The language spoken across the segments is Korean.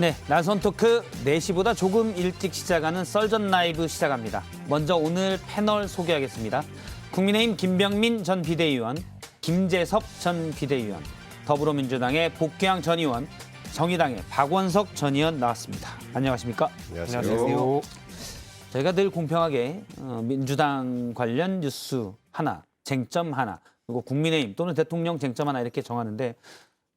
네, 나선 토크 4시보다 조금 일찍 시작하는 썰전 라이브 시작합니다. 먼저 오늘 패널 소개하겠습니다. 국민의힘 김병민 전 비대위원, 김재섭 전 비대위원, 더불어민주당의 복귀양 전 의원, 정의당의 박원석 전 의원 나왔습니다. 안녕하십니까? 안녕하세요. 저희가 늘 공평하게 민주당 관련 뉴스 하나, 쟁점 하나, 그리고 국민의힘 또는 대통령 쟁점 하나 이렇게 정하는데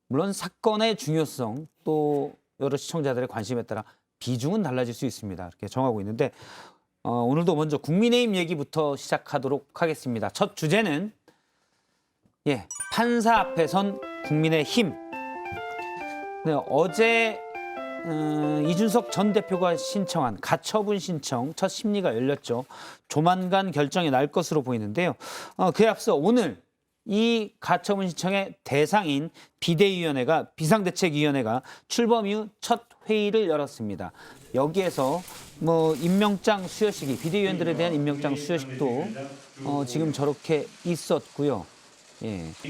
물론 사건의 중요성 또 여러 시청자들의 관심에 따라 비중은 달라질 수 있습니다. 이렇게 정하고 있는데 오늘도 먼저 국민의힘 얘기부터 시작하도록 하겠습니다. 첫 주제는 판사 앞에 선 국민의힘. 네, 어제 이준석 전 대표가 신청한 가처분 신청 첫 심리가 열렸죠. 조만간 결정이 날 것으로 보이는데요. 그에 앞서 오늘 이 가처분 신청의 대상인 비상대책위원회가 출범 이후 첫 회의를 열었습니다. 여기에서 임명장 수여식이 비대위원들에 대한 임명장 수여식도 지금 저렇게 있었고요.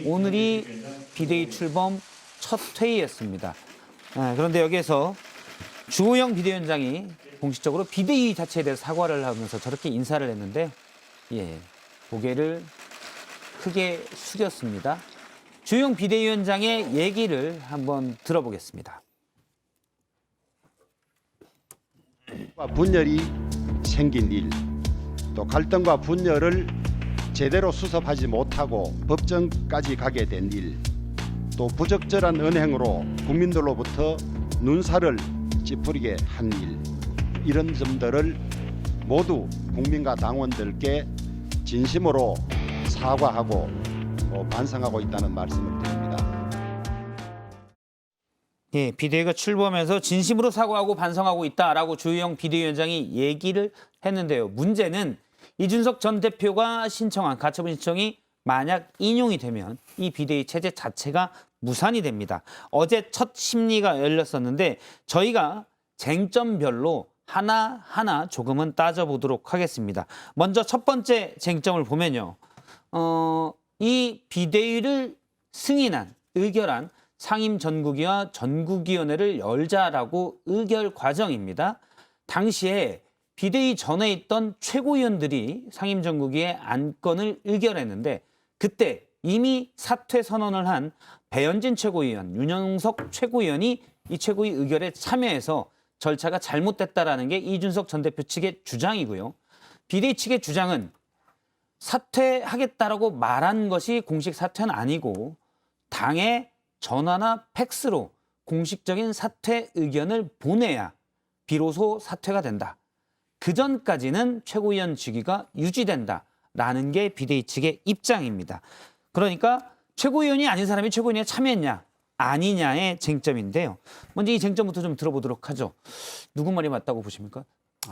오늘이 비대위 출범 첫 회의였습니다. 그런데 여기에서 주호영 비대위원장이 공식적으로 비대위 자체에 대해서 사과를 하면서 저렇게 인사를 했는데 고개를 크게 숙였습니다. 주호영 비대위원장의 얘기를 한번 들어보겠습니다. 분열이 생긴 일, 또 갈등과 분열을 제대로 수습하지 못하고 법정까지 가게 된 일, 또 부적절한 은행으로 국민들로부터 눈살을 찌푸리게 한 일, 이런 점들을 모두 국민과 당원들께 진심으로 사과하고 반성하고 있다는 말씀을 드립니다. 비대위가 출범해서 진심으로 사과하고 반성하고 있다라고 주호영 비대위원장이 얘기를 했는데요. 문제는 이준석 전 대표가 신청한 가처분 신청이 만약 인용이 되면 이 비대위 체제 자체가 무산이 됩니다. 어제 첫 심리가 열렸었는데 저희가 쟁점별로 하나하나 조금은 따져보도록 하겠습니다. 먼저 첫 번째 쟁점을 보면요. 이 비대위를 승인한, 의결한 상임전국위와 전국위원회를 열자라고 의결 과정입니다. 당시에 비대위 전에 있던 최고위원들이 상임전국위의 안건을 의결했는데 그때 이미 사퇴 선언을 한 배현진 최고위원, 윤영석 최고위원이 이 최고위 의결에 참여해서 절차가 잘못됐다라는 게 이준석 전 대표 측의 주장이고요. 비대위 측의 주장은 사퇴하겠다라고 말한 것이 공식 사퇴는 아니고 당에 전화나 팩스로 공식적인 사퇴 의견을 보내야 비로소 사퇴가 된다. 그전까지는 최고위원 직위가 유지된다라는 게 비대위 측의 입장입니다. 그러니까 최고위원이 아닌 사람이 최고위원에 참여했냐 아니냐의 쟁점인데요. 먼저 이 쟁점부터 좀 들어보도록 하죠. 누구 말이 맞다고 보십니까?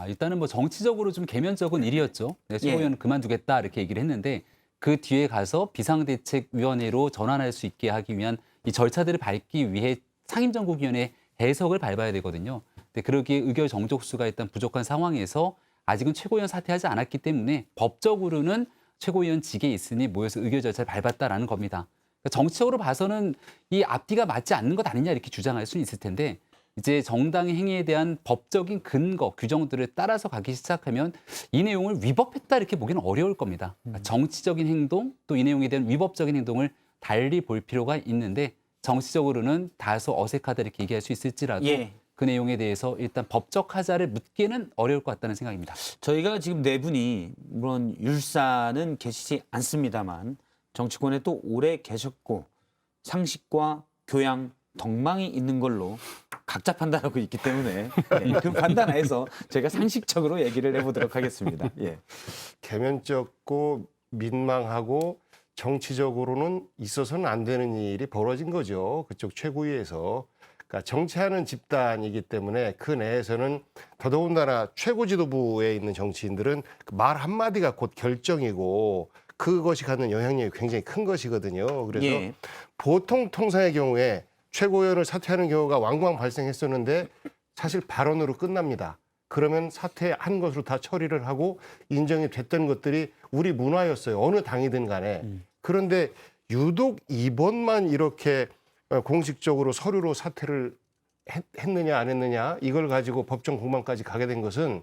일단은 정치적으로 좀 계면적인 일이었죠. 최고위원은 그만두겠다 이렇게 얘기를 했는데 그 뒤에 가서 비상대책위원회로 전환할 수 있게 하기 위한 이 절차들을 밟기 위해 상임전국위원회 해석을 밟아야 되거든요. 근데 그러기에 의결 정족수가 일단 부족한 상황에서 아직은 최고위원 사퇴하지 않았기 때문에 법적으로는 최고위원직에 있으니 모여서 의결 절차를 밟았다라는 겁니다. 그러니까 정치적으로 봐서는 이 앞뒤가 맞지 않는 것 아니냐 이렇게 주장할 수는 있을 텐데 이제 정당의 행위에 대한 법적인 근거, 규정들을 따라서 가기 시작하면 이 내용을 위법했다 이렇게 보기는 어려울 겁니다. 그러니까 정치적인 행동 또 이 내용에 대한 위법적인 행동을 달리 볼 필요가 있는데 정치적으로는 다소 어색하다 이렇게 얘기할 수 있을지라도 그 내용에 대해서 일단 법적 하자를 묻기는 어려울 것 같다는 생각입니다. 저희가 지금 네 분이 물론 율사는 계시지 않습니다만 정치권에 또 오래 계셨고 상식과 교양, 덕망이 있는 걸로 각자 판단하고 있기 때문에 그 판단하에서 저희가 상식적으로 얘기를 해보도록 하겠습니다. 개면적고 민망하고 정치적으로는 있어서는 안 되는 일이 벌어진 거죠. 그쪽 최고위에서. 그러니까 정치하는 집단이기 때문에 그 내에서는 더더군다나 최고 지도부에 있는 정치인들은 말 한마디가 곧 결정이고 그것이 갖는 영향력이 굉장히 큰 것이거든요. 그래서 보통 통상의 경우에 최고위원을 사퇴하는 경우가 왕왕 발생했었는데 사실 발언으로 끝납니다. 그러면 사퇴한 것으로 다 처리를 하고 인정이 됐던 것들이 우리 문화였어요. 어느 당이든 간에. 그런데 유독 이번만 이렇게 공식적으로 서류로 사퇴를 했느냐 안 했느냐 이걸 가지고 법정 공방까지 가게 된 것은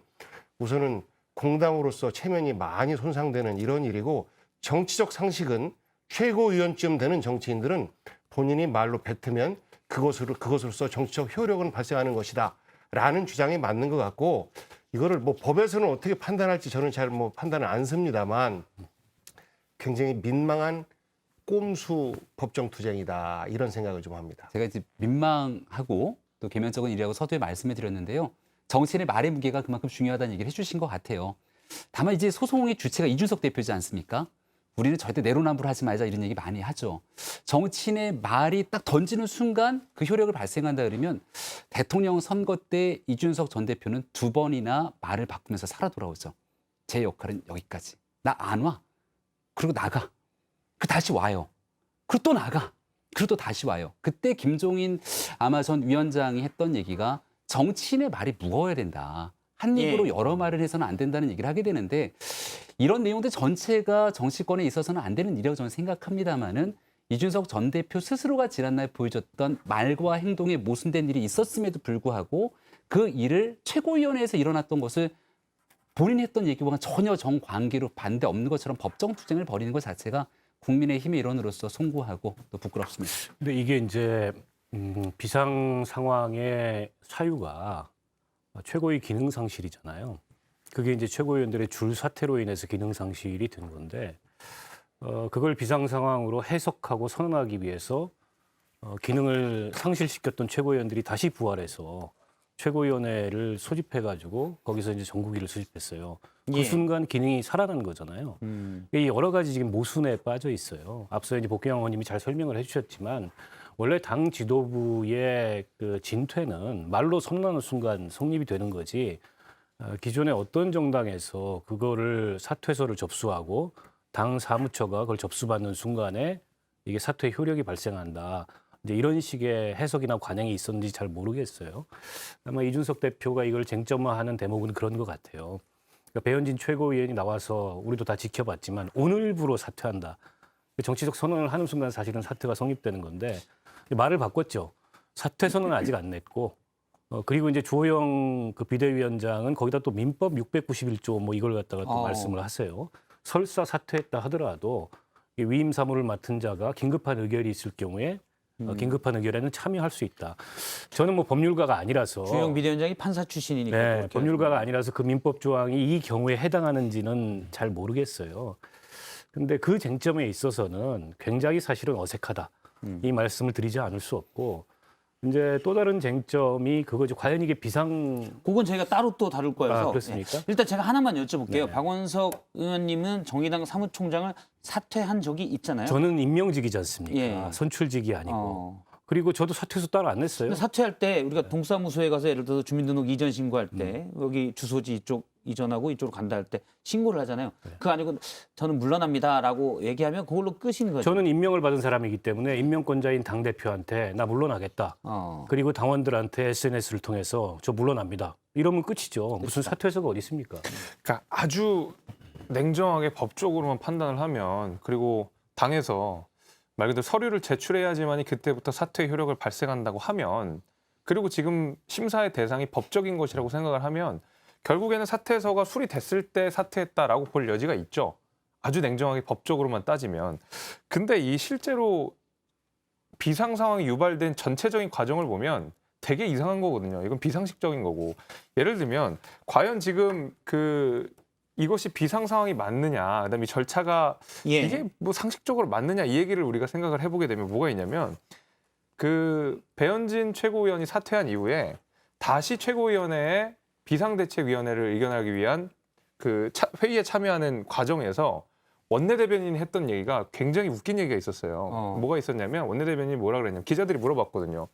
우선은 공당으로서 체면이 많이 손상되는 이런 일이고 정치적 상식은 최고위원쯤 되는 정치인들은 본인이 말로 뱉으면 그것으로서 정치적 효력은 발생하는 것이다라는 주장이 맞는 것 같고 이거를 뭐 법에서는 어떻게 판단할지 저는 잘 뭐 판단을 안 씁니다만 굉장히 민망한 꼼수 법정 투쟁이다 이런 생각을 좀 합니다. 제가 이제 민망하고 또 개면적인 일이라고 서두에 말씀을 드렸는데요. 정치인의 말의 무게가 그만큼 중요하다는 얘기를 해주신 것 같아요. 다만 이제 소송의 주체가 이준석 대표지 않습니까? 우리는 절대 내로남불 하지 말자 이런 얘기 많이 하죠. 정치인의 말이 딱 던지는 순간 그 효력을 발생한다 그러면 대통령 선거 때 이준석 전 대표는 2번이나 말을 바꾸면서 살아 돌아오죠. 제 역할은 여기까지. 나 안 와. 그리고 나가. 그 다시 와요. 그리고 또 나가. 그리고 또 다시 와요. 그때 김종인 아마 전 위원장이 했던 얘기가 정치인의 말이 무거워야 된다. 한 입으로 여러 말을 해서는 안 된다는 얘기를 하게 되는데 이런 내용들 전체가 정치권에 있어서는 안 되는 일이라고 저는 생각합니다만은 이준석 전 대표 스스로가 지난날 보여줬던 말과 행동에 모순된 일이 있었음에도 불구하고 그 일을 최고위원회에서 일어났던 것을 본인이 했던 얘기와 전혀 정관계로 반대 없는 것처럼 법정 투쟁을 벌이는 것 자체가 국민의힘의 일원으로서 송구하고 또 부끄럽습니다. 근데 이게 이제 비상 상황의 사유가 최고의 기능 상실이잖아요. 그게 이제 최고위원들의 줄 사퇴로 인해서 기능 상실이 된 건데 그걸 비상 상황으로 해석하고 선언하기 위해서 기능을 상실시켰던 최고위원들이 다시 부활해서 최고위원회를 소집해가지고 거기서 이제 전국위를 소집했어요. 그 순간 기능이 살아난 거잖아요. 이 여러 가지 지금 모순에 빠져 있어요. 앞서 이제 복경 의원님이 잘 설명을 해주셨지만 원래 당 지도부의 그 진퇴는 말로 선언하는 순간 성립이 되는 거지. 기존의 어떤 정당에서 그거를 사퇴서를 접수하고 당 사무처가 그걸 접수받는 순간에 이게 사퇴 효력이 발생한다. 이제 이런 식의 해석이나 관행이 있었는지 잘 모르겠어요. 아마 이준석 대표가 이걸 쟁점화하는 대목은 그런 것 같아요. 그러니까 배현진 최고위원이 나와서 우리도 다 지켜봤지만 오늘부로 사퇴한다. 정치적 선언을 하는 순간 사실은 사퇴가 성립되는 건데 말을 바꿨죠. 사퇴 선언은 아직 안 냈고 그리고 이제 주호영 그 비대위원장은 거기다 또 민법 691조 뭐 이걸 갖다가 또 말씀을 하세요. 설사 사퇴했다 하더라도 위임 사무를 맡은 자가 긴급한 의결이 있을 경우에 긴급한 의결에는 참여할 수 있다. 저는 뭐 법률가가 아니라서 주호영 비대위원장이 판사 출신이니까 네, 법률가가 아니라서 그 민법 조항이 이 경우에 해당하는지는 잘 모르겠어요. 근데 그 쟁점에 있어서는 굉장히 사실은 어색하다. 이 말씀을 드리지 않을 수 없고 이제 또 다른 쟁점이 그거죠. 과연 이게 그건 저희가 따로 또 다룰 거여서 그렇습니까? 일단 제가 하나만 여쭤볼게요. 네. 박원석 의원님은 정의당 사무총장을 사퇴한 적이 있잖아요. 저는 임명직이지 않습니까? 예. 선출직이 아니고. 그리고 저도 사퇴서 따로 안 냈어요. 근데 사퇴할 때 우리가 동사무소에 가서 예를 들어서 주민등록 이전 신고할 때 여기 주소지 이쪽 이전하고 이쪽으로 간다 할 때 신고를 하잖아요. 그거 아니고 저는 물러납니다라고 얘기하면 그걸로 끝인 거죠. 저는 임명을 받은 사람이기 때문에 임명권자인 당대표한테 나 물러나겠다. 그리고 당원들한테 SNS를 통해서 저 물러납니다. 이러면 끝이죠. 무슨 사퇴서가 어디 있습니까? 그러니까 아주 냉정하게 법적으로만 판단을 하면 그리고 당에서 말 그대로 서류를 제출해야지만이 그때부터 사퇴 효력을 발생한다고 하면 그리고 지금 심사의 대상이 법적인 것이라고 생각을 하면 결국에는 사퇴서가 수리됐을 때 사퇴했다라고 볼 여지가 있죠. 아주 냉정하게 법적으로만 따지면. 근데 이 실제로 비상 상황이 유발된 전체적인 과정을 보면 되게 이상한 거거든요. 이건 비상식적인 거고. 예를 들면 과연 지금 이것이 비상 상황이 맞느냐, 그다음에 이 절차가 이게 뭐 상식적으로 맞느냐 이 얘기를 우리가 생각을 해보게 되면 뭐가 있냐면 배현진 최고위원이 사퇴한 이후에 다시 최고위원회에 비상대책위원회를 의견하기 위한 회의에 참여하는 과정에서 원내대변인이 했던 얘기가 굉장히 웃긴 얘기가 있었어요. 뭐가 있었냐면 원내대변인이 뭐라 그랬냐면 기자들이 물어봤거든요.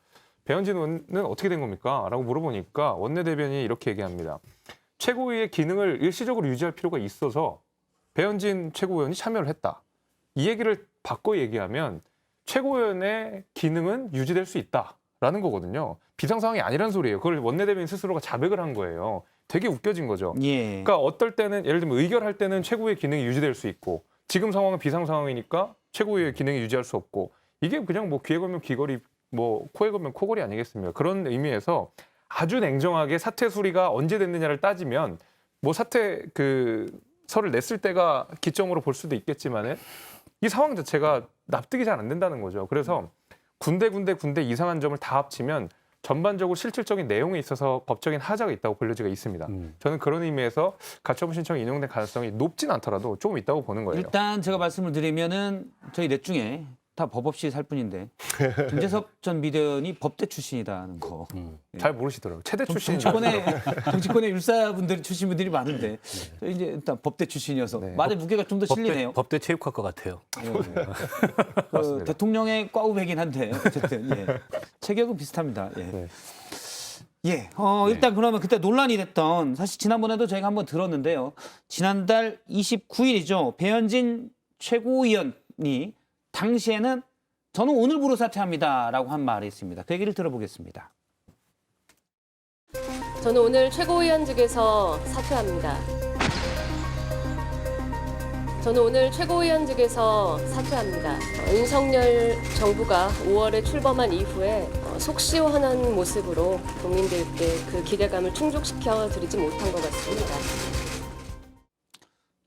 배현진 의원은 어떻게 된 겁니까? 라고 물어보니까 원내대변인이 이렇게 얘기합니다. 최고위의 기능을 일시적으로 유지할 필요가 있어서 배현진 최고위원이 참여를 했다. 이 얘기를 바꿔 얘기하면 최고위원의 기능은 유지될 수 있다라는 거거든요. 비상 상황이 아니란 소리예요. 그걸 원내대변인 스스로가 자백을 한 거예요. 되게 웃겨진 거죠. 그러니까 어떨 때는 예를 들면 의결할 때는 최고위의 기능이 유지될 수 있고 지금 상황은 비상 상황이니까 최고위의 기능이 유지할 수 없고 이게 그냥 뭐 귀에 걸면 귀걸이 뭐 코에 걸면 코골이 아니겠습니까? 그런 의미에서 아주 냉정하게 사퇴 수리가 언제 됐느냐를 따지면 뭐 사퇴 서를 냈을 때가 기점으로 볼 수도 있겠지만은 이 상황 자체가 납득이 잘 안 된다는 거죠. 그래서 군데 이상한 점을 다 합치면 전반적으로 실질적인 내용에 있어서 법적인 하자가 있다고 볼 여지가 있습니다. 저는 그런 의미에서 가처분 신청이 인용된 가능성이 높진 않더라도 조금 있다고 보는 거예요. 일단 제가 말씀을 드리면은 저희 넷 중에 다 법 없이 살 뿐인데 김재섭 전 비대위원이 법대 출신이라는 거. 잘 모르시더라고요. 최대 출신인 정치권의 율사분들 출신 분들이 많은데 저 이제 일단 법대 출신이어서 네. 말의 무게가 좀 더 실리네요. 법대 체육학과 같아요. 대통령의 꽈우배긴 한데 어쨌든 예. 체격은 비슷합니다. 예. 네. 예, 일단 그러면 그때 논란이 됐던 사실 지난번에도 저희가 한번 들었는데요. 지난달 29일이죠. 배현진 최고위원이 당시에는 저는 오늘부로 사퇴합니다라고 한 말이 있습니다. 그 얘기를 들어보겠습니다. 저는 오늘 최고위원직에서 사퇴합니다. 저는 오늘 최고위원직에서 사퇴합니다. 윤석열 정부가 5월에 출범한 이후에 속 시원한 모습으로 국민들께 그 기대감을 충족시켜 드리지 못한 것 같습니다.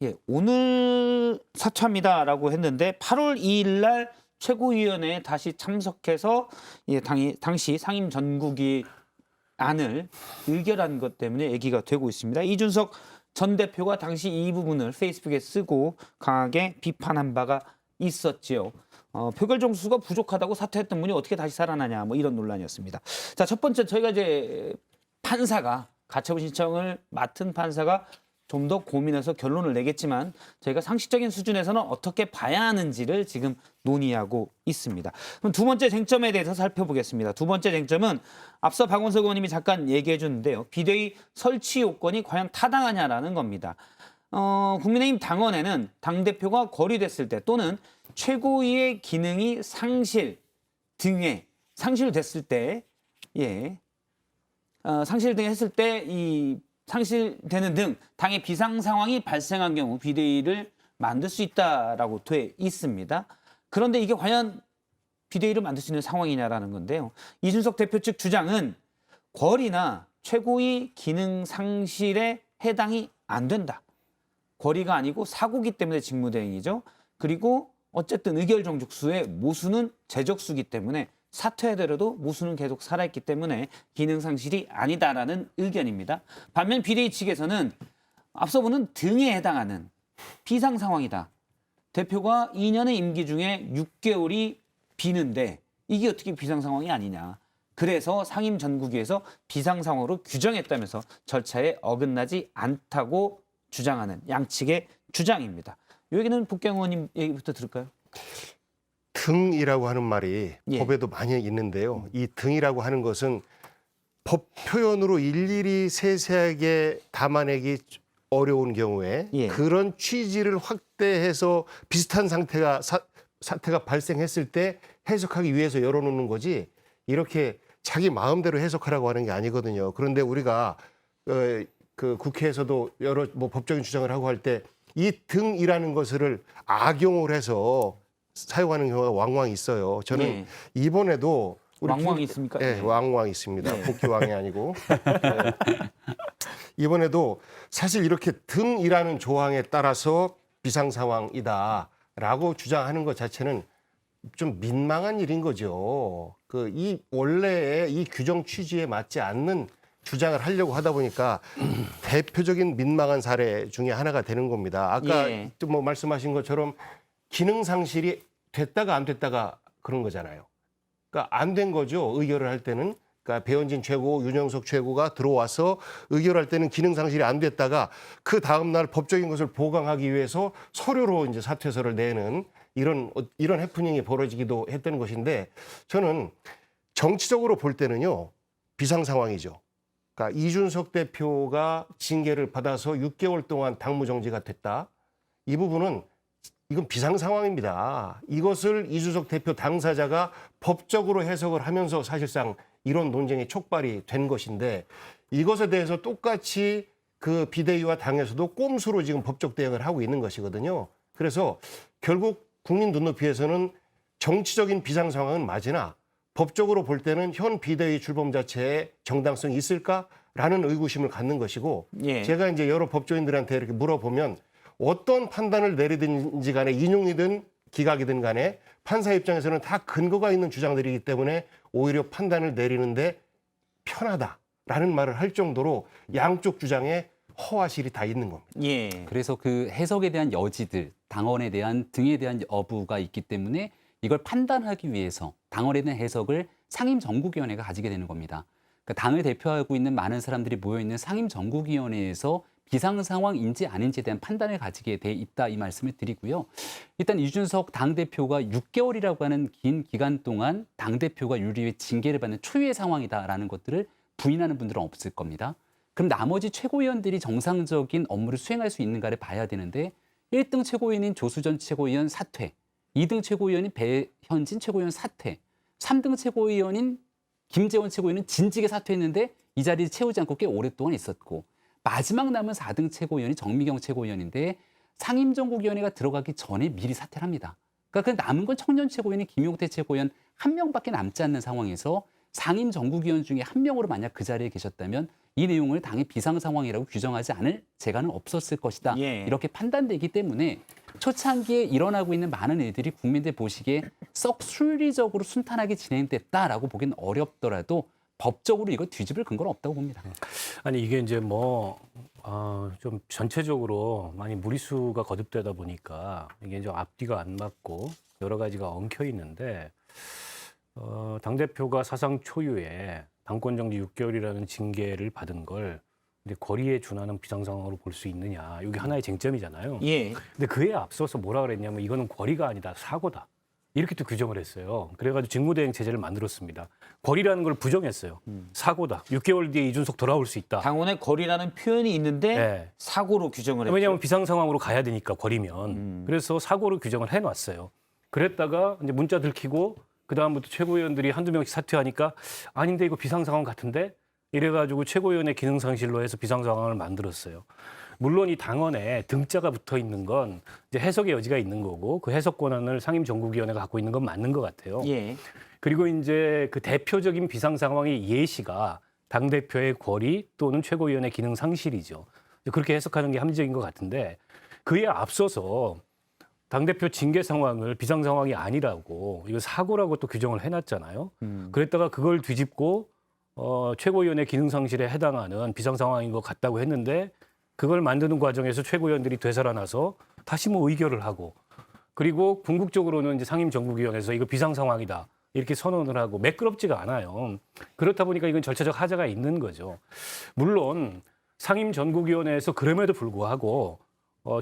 예, 오늘 사퇴합니다라고 했는데 8월 2일 날 최고위원회에 다시 참석해서 예, 당시 상임 전국위 안을 의결한 것 때문에 얘기가 되고 있습니다. 이준석 전 대표가 당시 이 부분을 페이스북에 쓰고 강하게 비판한 바가 있었지요. 표결 정수가 부족하다고 사퇴했던 분이 어떻게 다시 살아나냐 뭐 이런 논란이었습니다. 자, 첫 번째 저희가 이제 판사가 가처분 신청을 맡은 판사가 좀 더 고민해서 결론을 내겠지만 저희가 상식적인 수준에서는 어떻게 봐야 하는지를 지금 논의하고 있습니다. 그럼 두 번째 쟁점에 대해서 살펴보겠습니다. 두 번째 쟁점은 앞서 박원석 의원님이 잠깐 얘기해 줬는데요. 비대위 설치 요건이 과연 타당하냐라는 겁니다. 국민의힘 당원에는 당대표가 거리됐을 때 또는 최고위의 기능이 상실됐을 때, 예, 상실 등 했을 때 상실되는 등 당의 비상 상황이 발생한 경우 비대위를 만들 수 있다라고 돼 있습니다. 그런데 이게 과연 비대위를 만들 수 있는 상황이냐라는 건데요. 이준석 대표 측 주장은 권리나 최고위 기능 상실에 해당이 안 된다. 권리가 아니고 사고기 때문에 직무대행이죠. 그리고 어쨌든 의결 정족수의 모수는 제적수기 때문에 사퇴하더라도 모수는 계속 살아있기 때문에 기능 상실이 아니다라는 의견입니다. 반면 비대위 측에서는 앞서 보는 등에 해당하는 비상 상황이다. 대표가 2년의 임기 중에 6개월이 비는데 이게 어떻게 비상 상황이 아니냐. 그래서 상임 전국위에서 비상 상황으로 규정했다면서 절차에 어긋나지 않다고 주장하는 양측의 주장입니다. 이 얘기는 복경 의원님 얘기부터 들을까요? 등이라고 하는 말이 예. 법에도 많이 있는데요. 이 등이라고 하는 것은 법 표현으로 일일이 세세하게 담아내기 어려운 경우에 예. 그런 취지를 확대해서 비슷한 사태가 발생했을 때 해석하기 위해서 열어놓는 거지 이렇게 자기 마음대로 해석하라고 하는 게 아니거든요. 그런데 우리가 그 국회에서도 여러 법적인 주장을 하고 할 때 이 등이라는 것을 악용을 해서 사용하는 경우가 왕왕 있어요. 저는 예. 이번에도 왕왕이 있습니까? 네, 왕왕 있습니다. 네. 복귀왕이 아니고 네. 이번에도 사실 이렇게 등이라는 조항에 따라서 비상 상황이다라고 주장하는 것 자체는 좀 민망한 일인 거죠. 이 원래의 이 규정 취지에 맞지 않는 주장을 하려고 하다 보니까 대표적인 민망한 사례 중에 하나가 되는 겁니다. 아까 예. 뭐 말씀하신 것처럼 기능 상실이 됐다가 안 됐다가 그런 거잖아요. 그러니까 안 된 거죠. 의결을 할 때는. 그러니까 배현진 최고, 윤영석 최고가 들어와서 의결할 때는 기능 상실이 안 됐다가 그 다음 날 법적인 것을 보강하기 위해서 서류로 이제 사퇴서를 내는 이런 해프닝이 벌어지기도 했던 것인데 저는 정치적으로 볼 때는요. 비상 상황이죠. 그러니까 이준석 대표가 징계를 받아서 6개월 동안 당무 정지가 됐다. 이 부분은 이건 비상 상황입니다. 이것을 이준석 대표 당사자가 법적으로 해석을 하면서 사실상 이런 논쟁이 촉발이 된 것인데 이것에 대해서 똑같이 그 비대위와 당에서도 꼼수로 지금 법적 대응을 하고 있는 것이거든요. 그래서 결국 국민 눈높이에서는 정치적인 비상 상황은 맞으나 법적으로 볼 때는 현 비대위 출범 자체에 정당성이 있을까라는 의구심을 갖는 것이고 예. 제가 이제 여러 법조인들한테 이렇게 물어보면 어떤 판단을 내리든지 간에 인용이든 기각이든 간에 판사 입장에서는 다 근거가 있는 주장들이기 때문에 오히려 판단을 내리는데 편하다라는 말을 할 정도로 양쪽 주장에 허와실이 다 있는 겁니다. 예. 그래서 그 해석에 대한 여지들, 당원에 대한 등에 대한 여부가 있기 때문에 이걸 판단하기 위해서 당원에 대한 해석을 상임정국위원회가 가지게 되는 겁니다. 그러니까 당을 대표하고 있는 많은 사람들이 모여있는 상임정국위원회에서 비상 상황인지 아닌지에 대한 판단을 가지게 돼 있다 이 말씀을 드리고요. 일단 이준석 당대표가 6개월이라고 하는 긴 기간 동안 당대표가 윤리위 징계를 받는 초유의 상황이다라는 것들을 부인하는 분들은 없을 겁니다. 그럼 나머지 최고위원들이 정상적인 업무를 수행할 수 있는가를 봐야 되는데 1등 최고위원인 조수전 최고위원 사퇴, 2등 최고위원인 배현진 최고위원 사퇴, 3등 최고위원인 김재원 최고위원은 진직에 사퇴했는데 이 자리를 채우지 않고 꽤 오랫동안 있었고 마지막 남은 4등 최고위원이 정미경 최고위원인데 상임정국위원회가 들어가기 전에 미리 사퇴를 합니다. 그러니까 그 남은 건 청년 최고위원인 김용태 최고위원 한 명밖에 남지 않는 상황에서 상임정국위원 중에 한 명으로 만약 그 자리에 계셨다면 이 내용을 당의 비상상황이라고 규정하지 않을 재간은 없었을 것이다. 예. 이렇게 판단되기 때문에 초창기에 일어나고 있는 많은 일들이 국민들 보시기에 썩 순리적으로 순탄하게 진행됐다라고 보기는 어렵더라도 법적으로 이거 뒤집을 근거는 없다고 봅니다. 아니 이게 이제 좀 전체적으로 많이 무리수가 거듭되다 보니까 이게 좀 앞뒤가 안 맞고 여러 가지가 엉켜 있는데 당 대표가 사상 초유의 당권 정지 6개월이라는 징계를 받은 걸 이제 거리에 준하는 비상 상황으로 볼 수 있느냐 이게 하나의 쟁점이잖아요. 예. 근데 그에 앞서서 뭐라 그랬냐면 이거는 거리가 아니다 사고다 이렇게 또 규정을 했어요. 그래가지고 직무대행 체제를 만들었습니다. 거리라는 걸 부정했어요. 사고다. 6개월 뒤에 이준석 돌아올 수 있다. 당원의 거리라는 표현이 있는데 네. 사고로 규정을 했죠. 왜냐하면 비상 상황으로 가야 되니까 거리면. 그래서 사고로 규정을 해놨어요. 그랬다가 이제 문자 들키고 그 다음부터 최고위원들이 한두 명씩 사퇴하니까 아닌데 이거 비상 상황 같은데 이래가지고 최고위원회 기능 상실로 해서 비상 상황을 만들었어요. 물론 이 당원에 등자가 붙어 있는 건 이제 해석의 여지가 있는 거고 그 해석 권한을 상임정국위원회가 갖고 있는 건 맞는 것 같아요. 예. 그리고 이제 그 대표적인 비상 상황의 예시가 당 대표의 권리 또는 최고위원회 기능 상실이죠. 그렇게 해석하는 게 합리적인 것 같은데 그에 앞서서 당 대표 징계 상황을 비상 상황이 아니라고 이거 사고라고 또 규정을 해놨잖아요. 그랬다가 그걸 뒤집고 최고위원회 기능 상실에 해당하는 비상 상황인 것 같다고 했는데. 그걸 만드는 과정에서 최고위원들이 되살아나서 다시 의결을 하고 그리고 궁극적으로는 이제 상임정국위원회에서 이거 비상 상황이다 이렇게 선언을 하고 매끄럽지가 않아요. 그렇다 보니까 이건 절차적 하자가 있는 거죠. 물론 상임전국위원회에서 그럼에도 불구하고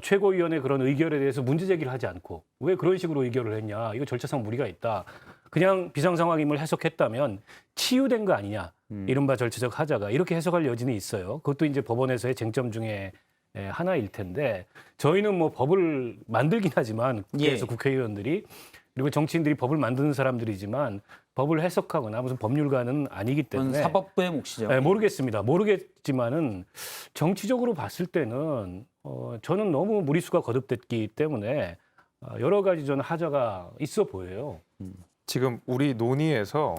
최고위원회 그런 의결에 대해서 문제 제기를 하지 않고 왜 그런 식으로 의결을 했냐 이거 절차상 무리가 있다. 그냥 비상 상황임을 해석했다면 치유된 거 아니냐. 이른바 절차적 하자가 이렇게 해석할 여지는 있어요. 그것도 이제 법원에서의 쟁점 중에 하나일 텐데 저희는 법을 만들긴 하지만 국회에서 국회의원들이 그리고 정치인들이 법을 만드는 사람들이지만 법을 해석하거나 무슨 법률가는 아니기 때문에 사법부의 몫이죠. 네, 모르겠습니다. 모르겠지만은 정치적으로 봤을 때는 저는 너무 무리수가 거듭됐기 때문에 여러 가지 저는 하자가 있어 보여요. 지금 우리 논의에서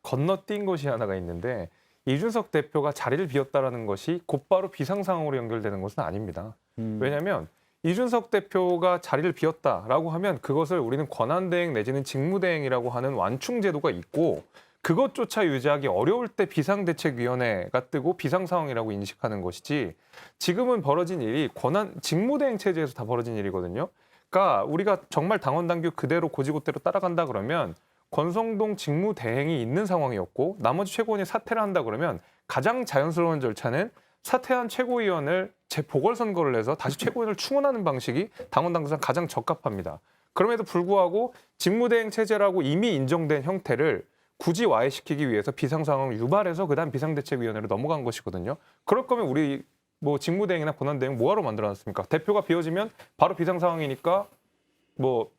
건너뛴 것이 하나가 있는데 이준석 대표가 자리를 비웠다라는 것이 곧바로 비상 상황으로 연결되는 것은 아닙니다. 왜냐하면 이준석 대표가 자리를 비웠다라고 하면 그것을 우리는 권한대행 내지는 직무대행이라고 하는 완충 제도가 있고 그것조차 유지하기 어려울 때 비상대책위원회가 뜨고 비상 상황이라고 인식하는 것이지 지금은 벌어진 일이 직무대행 체제에서 다 벌어진 일이거든요. 그러니까 우리가 정말 당원 당규 그대로 고지고대로 따라간다 그러면 권성동 직무대행이 있는 상황이었고 나머지 최고위원이 사퇴를 한다 그러면 가장 자연스러운 절차는 사퇴한 최고위원을 재보궐선거를 해서 다시 최고위원을 충원하는 방식이 당원 당규상 가장 적합합니다. 그럼에도 불구하고 직무대행 체제라고 이미 인정된 형태를 굳이 와해시키기 위해서 비상상황을 유발해서 그다음 비상대책위원회로 넘어간 것이거든요. 그럴 거면 우리 직무대행이나 권한대행 뭐하러 만들어놨습니까? 대표가 비워지면 바로 비상상황이니까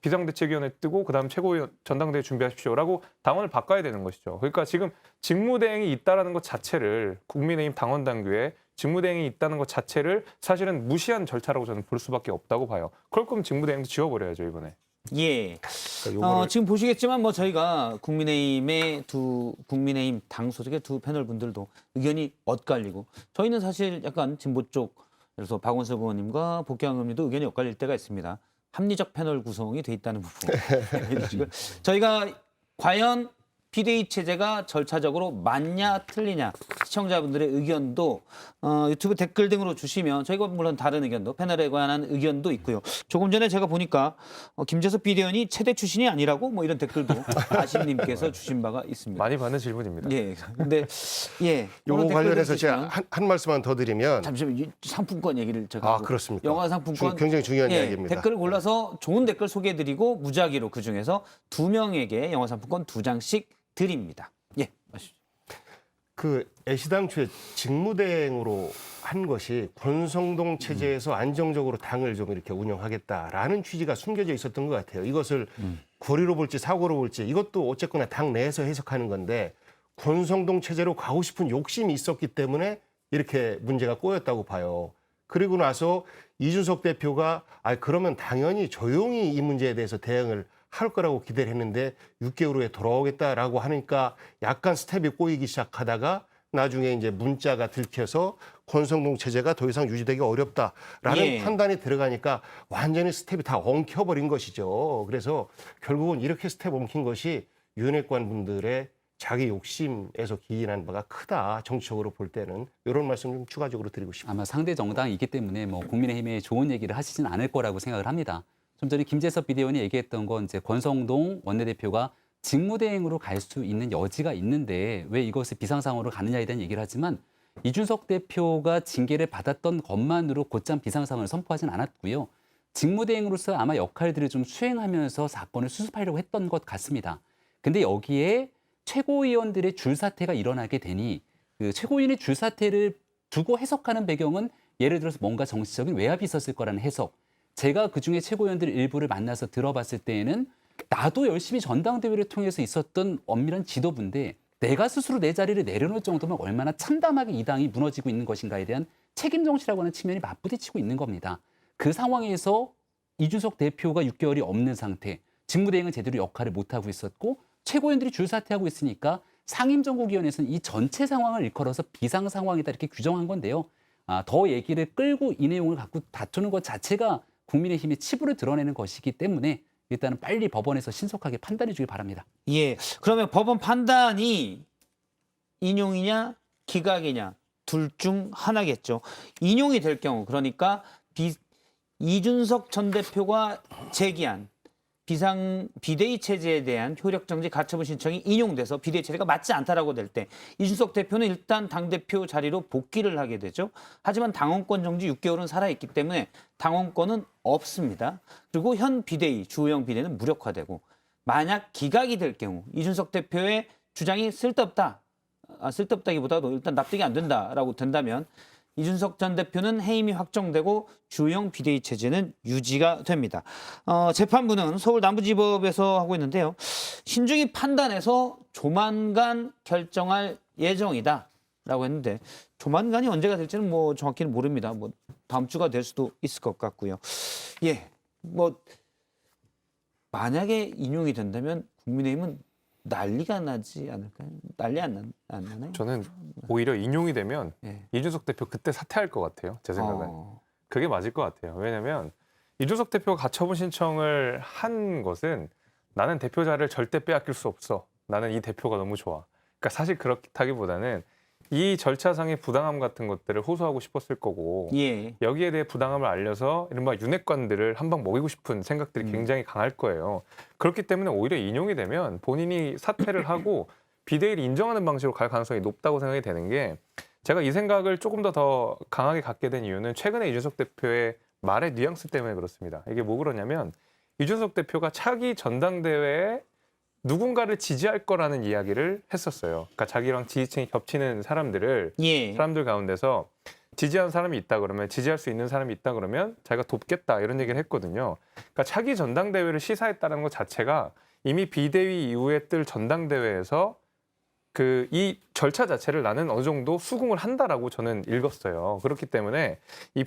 비상대책위원회 뜨고 그다음 최고위원 전당대회 준비하십시오라고 당원을 바꿔야 되는 것이죠. 그러니까 지금 직무대행이 있다라는 것 자체를 국민의힘 당원 당규에 직무대행이 있다는 것 자체를 사실은 무시한 절차라고 저는 볼 수밖에 없다고 봐요. 그럴 거면 직무대행도 지워버려야죠 이번에. 예. 그러니까 요거를 지금 보시겠지만 뭐 저희가 국민의힘 당 소속의 두 패널 분들도 의견이 엇갈리고 저희는 사실 약간 진보 쪽 그래서 박원석 의원님과 복귀한 의원님도 의견이 엇갈릴 때가 있습니다. 합리적 패널 구성이 돼 있다는 부분. 저희가 과연 비대위 체제가 절차적으로 맞냐 틀리냐 시청자분들의 의견도 유튜브 댓글 등으로 주시면 저희가 물론 다른 의견도 패널에 관한 의견도 있고요. 조금 전에 제가 보니까 김재섭 비대위원이 체대 출신이 아니라고 뭐 이런 댓글도 아시님께서 주신 바가 있습니다. 많이 받는 질문입니다. 예, 근데 예. 요거 그런 관련해서 댓글들 제가 주시면 한 말씀만 더 드리면 잠시만 이 상품권 얘기를 제가 하고 그렇습니까? 영화 상품권 굉장히 중요한 예, 이야기입니다. 댓글을 골라서 좋은 댓글 소개해드리고 무작위로 그 중에서 2명에게 영화 상품권 2장씩 드립니다. 예, 마시죠. 그 애시당초에 직무대행으로 한 것이 권성동 체제에서 안정적으로 당을 좀 이렇게 운영하겠다라는 취지가 숨겨져 있었던 것 같아요. 이것을 고리로 볼지 사고로 볼지 이것도 어쨌거나 당 내에서 해석하는 건데 권성동 체제로 가고 싶은 욕심이 있었기 때문에 이렇게 문제가 꼬였다고 봐요. 그리고 나서 이준석 대표가 그러면 당연히 조용히 이 문제에 대해서 대응을 할 거라고 기대를 했는데 6개월 후에 돌아오겠다라고 하니까 약간 스텝이 꼬이기 시작하다가 나중에 이제 문자가 들켜서 권성동 체제가 더 이상 유지되기 어렵다라는 예. 판단이 들어가니까 완전히 스텝이 다 엉켜버린 것이죠. 그래서 결국은 이렇게 스텝 엉킨 것이 윤핵관 분들의 자기 욕심에서 기인한 바가 크다. 정치적으로 볼 때는 이런 말씀 좀 추가적으로 드리고 싶습니다. 아마 상대 정당이기 때문에 뭐 국민의힘에 좋은 얘기를 하시진 않을 거라고 생각을 합니다. 좀 전에 김재섭 비대위원이 얘기했던 건 이제 권성동 원내대표가 직무대행으로 갈 수 있는 여지가 있는데 왜 이것을 비상상황으로 가느냐에 대한 얘기를 하지만 이준석 대표가 징계를 받았던 것만으로 곧장 비상상황을 선포하진 않았고요. 직무대행으로서 아마 역할들을 좀 수행하면서 사건을 수습하려고 했던 것 같습니다. 근데 여기에 최고위원들의 줄사태가 일어나게 되니 그 최고위원의 줄사태를 두고 해석하는 배경은 예를 들어서 뭔가 정치적인 외압이 있었을 거라는 해석. 제가 그중에 최고위원들 일부를 만나서 들어봤을 때에는 나도 열심히 전당대회를 통해서 있었던 엄밀한 지도부인데 내가 스스로 내 자리를 내려놓을 정도면 얼마나 참담하게 이 당이 무너지고 있는 것인가에 대한 책임 정치라고 하는 측면이 맞부딪히고 있는 겁니다. 그 상황에서 이준석 대표가 6개월이 없는 상태, 직무대행은 제대로 역할을 못하고 있었고 최고위원들이 줄사퇴하고 있으니까 상임정국위원회에서는 이 전체 상황을 일컬어서 비상 상황이다 이렇게 규정한 건데요. 더 얘기를 끌고 이 내용을 갖고 다투는 것 자체가 국민의힘의 치부를 드러내는 것이기 때문에 일단은 빨리 법원에서 신속하게 판단해 주길 바랍니다. 예, 그러면 법원 판단이 인용이냐 기각이냐 둘 중 하나겠죠. 인용이 될 경우 그러니까 이준석 전 대표가 제기한 비대위 체제에 대한 효력정지 가처분 신청이 인용돼서 비대위 체제가 맞지 않다라고 될 때 이준석 대표는 일단 당대표 자리로 복귀를 하게 되죠. 하지만 당원권 정지 6개월은 살아있기 때문에 당원권은 없습니다. 그리고 현 비대위, 주호영 비대위는 무력화되고 만약 기각이 될 경우 이준석 대표의 주장이 쓸데없다기보다도 일단 납득이 안 된다라고 된다면 이준석 전 대표는 해임이 확정되고 주호영 비대위 체제는 유지가 됩니다. 재판부는 서울 남부지법에서 하고 있는데요. 신중히 판단해서 조만간 결정할 예정이다라고 했는데 조만간이 언제가 될지는 뭐 정확히는 모릅니다. 뭐 다음 주가 될 수도 있을 것 같고요. 예, 뭐 만약에 인용이 된다면 국민의힘은 난리가 나지 않을까요? 난리 안 나나요? 저는 오히려 인용이 되면 예. 이준석 대표 그때 사퇴할 것 같아요. 제 생각은. 그게 맞을 것 같아요. 왜냐하면 이준석 대표가 가처분 신청을 한 것은 나는 대표 자리를 절대 빼앗길 수 없어. 나는 이 대표가 너무 좋아. 그러니까 사실 그렇다기보다는 이 절차상의 부당함 같은 것들을 호소하고 싶었을 거고 예. 여기에 대해 부당함을 알려서 이른바 윤핵관들을 한 방 먹이고 싶은 생각들이 굉장히 강할 거예요. 그렇기 때문에 오히려 인용이 되면 본인이 사퇴를 하고 비대위를 인정하는 방식으로 갈 가능성이 높다고 생각이 되는 게 제가 이 생각을 조금 더 강하게 갖게 된 이유는 최근에 이준석 대표의 말의 뉘앙스 때문에 그렇습니다. 이게 뭐 그러냐면 이준석 대표가 차기 전당대회에 누군가를 지지할 거라는 이야기를 했었어요. 그러니까 자기랑 지지층이 겹치는 사람들 가운데서 지지하는 사람이 있다 그러면 지지할 수 있는 사람이 있다 그러면 자기가 돕겠다 이런 얘기를 했거든요. 그러니까 차기 전당대회를 시사했다는 것 자체가 이미 비대위 이후에 뜰 전당대회에서 이 절차 자체를 나는 어느 정도 수긍을 한다라고 저는 읽었어요. 그렇기 때문에 이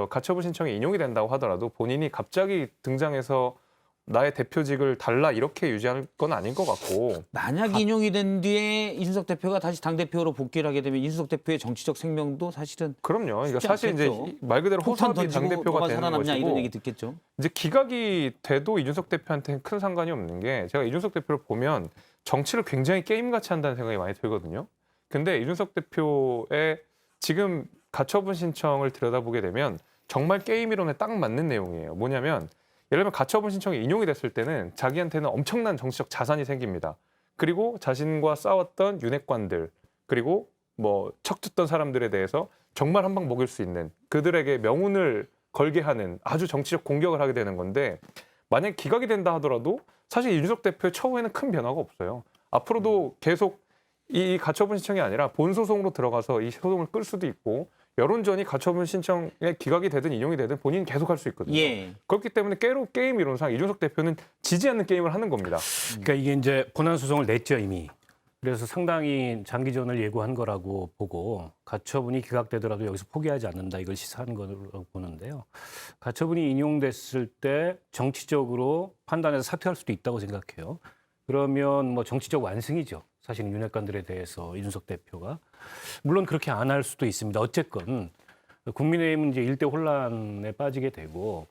가처분 신청이 인용이 된다고 하더라도 본인이 갑자기 등장해서 나의 대표직을 달라 이렇게 유지할 건 아닌 것 같고 만약 인용이 된 뒤에 이준석 대표가 다시 당대표로 복귀를 하게 되면 이준석 대표의 정치적 생명도 사실은 그럼요. 그러니까 쉽지 사실 않겠죠. 이제 말 그대로 폭탄 호섭이 던지고 당대표가 너가 되는 살아남냐 것이고 이런 얘기 듣겠죠. 이제 기각이 돼도 이준석 대표한테는 큰 상관이 없는 게 제가 이준석 대표를 보면 정치를 굉장히 게임같이 한다는 생각이 많이 들거든요. 근데 이준석 대표의 지금 가처분 신청을 들여다보게 되면 정말 게임 이론에 딱 맞는 내용이에요. 뭐냐면 예를 들면 가처분 신청이 인용이 됐을 때는 자기한테는 엄청난 정치적 자산이 생깁니다. 그리고 자신과 싸웠던 윤핵관들 그리고 뭐 척tus던 사람들에 대해서 정말 한 방 먹일 수 있는 그들에게 명운을 걸게 하는 아주 정치적 공격을 하게 되는 건데 만약 기각이 된다 하더라도 사실 이준석 대표의 처우에는 큰 변화가 없어요. 앞으로도 계속 이 가처분 신청이 아니라 본소송으로 들어가서 이 소송을 끌 수도 있고 여론전이 가처분 신청에 기각이 되든 인용이 되든 본인은 계속 할 수 있거든요. 예. 그렇기 때문에 게임 이론상 이준석 대표는 지지 않는 게임을 하는 겁니다. 그러니까 이게 이제 본안 소송을 냈죠 이미. 그래서 상당히 장기전을 예고한 거라고 보고 가처분이 기각되더라도 여기서 포기하지 않는다 이걸 시사하는 거라고 보는데요. 가처분이 인용됐을 때 정치적으로 판단해서 사퇴할 수도 있다고 생각해요. 그러면 뭐 정치적 완승이죠. 사실은 윤핵관들에 대해서 이준석 대표가. 물론 그렇게 안 할 수도 있습니다. 어쨌건 국민의힘은 이제 일대 혼란에 빠지게 되고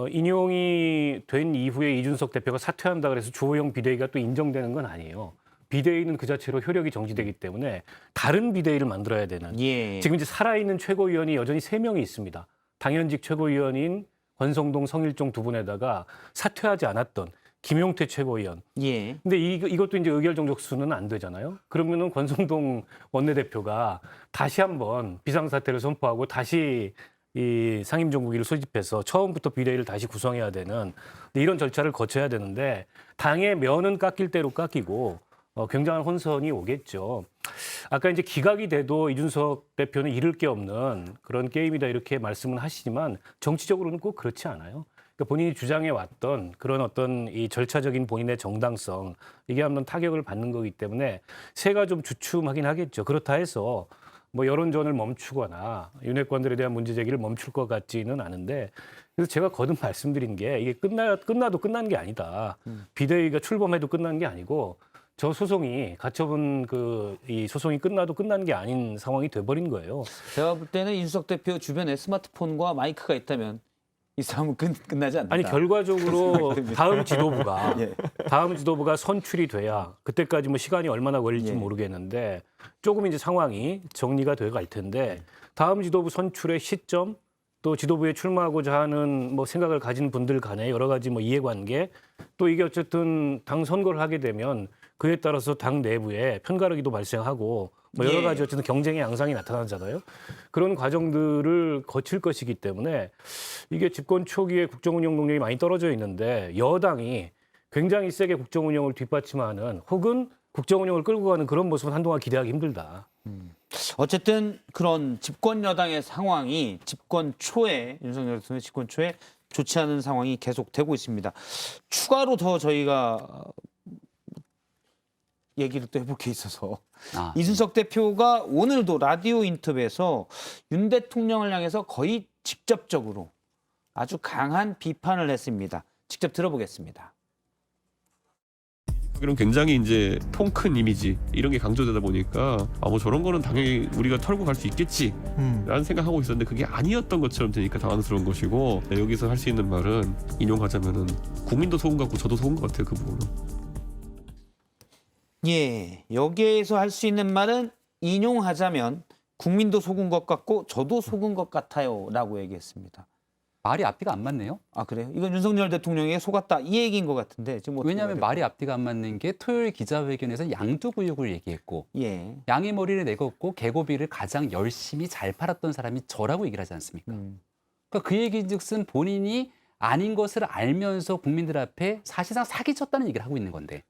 인용이 된 이후에 이준석 대표가 사퇴한다 그래서 주호영 비대위가 또 인정되는 건 아니에요. 비대위는 그 자체로 효력이 정지되기 때문에 다른 비대위를 만들어야 되는. 예. 지금 이제 살아있는 최고위원이 여전히 3명이 있습니다. 당연직 최고위원인 권성동, 성일종 두 분에다가 사퇴하지 않았던 김용태 최고위원. 예. 근데 이것도 이제 의결 정족수는 안 되잖아요. 그러면은 권성동 원내대표가 다시 한번 비상사태를 선포하고 다시 이 상임정국위를 소집해서 처음부터 비대위를 다시 구성해야 되는 이런 절차를 거쳐야 되는데 당의 면은 깎일 대로 깎이고 굉장한 혼선이 오겠죠. 아까 이제 기각이 돼도 이준석 대표는 잃을 게 없는 그런 게임이다 이렇게 말씀은 하시지만 정치적으로는 꼭 그렇지 않아요. 그러니까 본인이 주장해 왔던 그런 어떤 이 절차적인 본인의 정당성 이게 한번 타격을 받는 거기 때문에 새가 좀 주춤하긴 하겠죠. 그렇다 해서 뭐 여론전을 멈추거나 윤핵관들에 대한 문제 제기를 멈출 것 같지는 않은데 그래서 제가 거듭 말씀드린 게 이게 끝나도 끝난 게 아니다. 비대위가 출범해도 끝난 게 아니고 저 소송이 가처분 이 소송이 끝나도 끝난 게 아닌 상황이 돼버린 거예요. 제가 볼 때는 이준석 대표 주변에 스마트폰과 마이크가 있다면 이 싸움은 끝나지 않는다. 아니 결과적으로 다음 지도부가 예. 다음 지도부가 선출이 돼야 그때까지 뭐 시간이 얼마나 걸릴지 예. 모르겠는데 조금 이제 상황이 정리가 돼 갈 텐데 다음 지도부 선출의 시점 또 지도부에 출마하고자 하는 뭐 생각을 가진 분들 간에 여러 가지 뭐 이해관계 또 이게 어쨌든 당 선거를 하게 되면 그에 따라서 당 내부에 편가르기도 발생하고 뭐 여러 예. 가지 어쨌든 경쟁의 양상이 나타나잖아요. 그런 과정들을 거칠 것이기 때문에 이게 집권 초기에 국정운영 능력이 많이 떨어져 있는데 여당이 굉장히 세게 국정운영을 뒷받침하는 혹은 국정운영을 끌고 가는 그런 모습은 한동안 기대하기 힘들다. 어쨌든 그런 집권 여당의 상황이 집권 초에 윤석열 대통령 집권 초에 좋지 않은 상황이 계속되고 있습니다. 추가로 더 저희가 얘기를 또 해볼 게 있어서 이준석 대표가 오늘도 라디오 인터뷰에서 윤 대통령을 향해서 거의 직접적으로 아주 강한 비판을 했습니다. 직접 들어보겠습니다. 이런 굉장히 이제 통 큰 이미지 이런 게 강조되다 보니까 뭐 저런 거는 당연히 우리가 털고 갈 수 있겠지라는 생각하고 있었는데 그게 아니었던 것처럼 되니까 당황스러운 것이고 여기서 할 수 있는 말은 인용하자면은 국민도 속은 것 같고 저도 속은 것 같아요 그 부분은. 예, 여기에서 할 수 있는 말은 인용하자면 국민도 속은 것 같고 저도 속은 것 같아요라고 얘기했습니다. 말이 앞뒤가 안 맞네요. 아 그래요? 이건 윤석열 대통령에게 속았다 이 얘기인 것 같은데 지금 왜냐하면 말이 앞뒤가 안 맞는 게 토요일 기자회견에서 양두구육을 얘기했고 예. 양의 머리를 내걸고 개고비를 가장 열심히 잘 팔았던 사람이 저라고 얘기를 하지 않습니까? 그러니까 그 얘기즉슨 본인이 아닌 것을 알면서 국민들 앞에 사실상 사기쳤다는 얘기를 하고 있는 건데.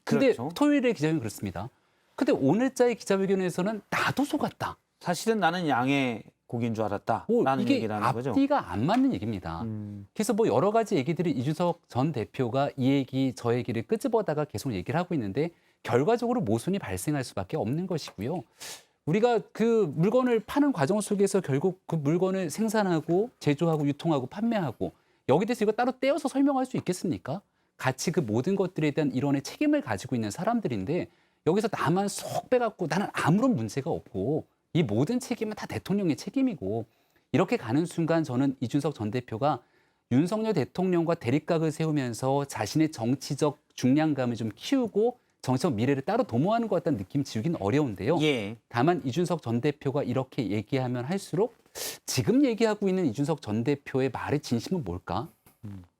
근데 그렇죠. 토요일의 기자회견 그렇습니다. 근데 오늘자의 기자회견에서는 나도 속았다. 사실은 나는 양의 고기인 줄 알았다라는 이게 얘기를 하는 거죠. 앞뒤가 안 맞는 얘기입니다. 그래서 뭐 여러 가지 얘기들이 이준석 전 대표가 이 얘기 저 얘기를 끄집어다가 계속 얘기를 하고 있는데 결과적으로 모순이 발생할 수밖에 없는 것이고요. 우리가 그 물건을 파는 과정 속에서 결국 그 물건을 생산하고 제조하고 유통하고 판매하고 여기 대해서 이거 따로 떼어서 설명할 수 있겠습니까? 같이 그 모든 것들에 대한 일원의 책임을 가지고 있는 사람들인데 여기서 나만 쏙 빼갖고 나는 아무런 문제가 없고 이 모든 책임은 다 대통령의 책임이고 이렇게 가는 순간 저는 이준석 전 대표가 윤석열 대통령과 대립각을 세우면서 자신의 정치적 중량감을 좀 키우고 정치적 미래를 따로 도모하는 것 같다는 느낌 지우기는 어려운데요. 예. 다만 이준석 전 대표가 이렇게 얘기하면 할수록 지금 얘기하고 있는 이준석 전 대표의 말의 진심은 뭘까?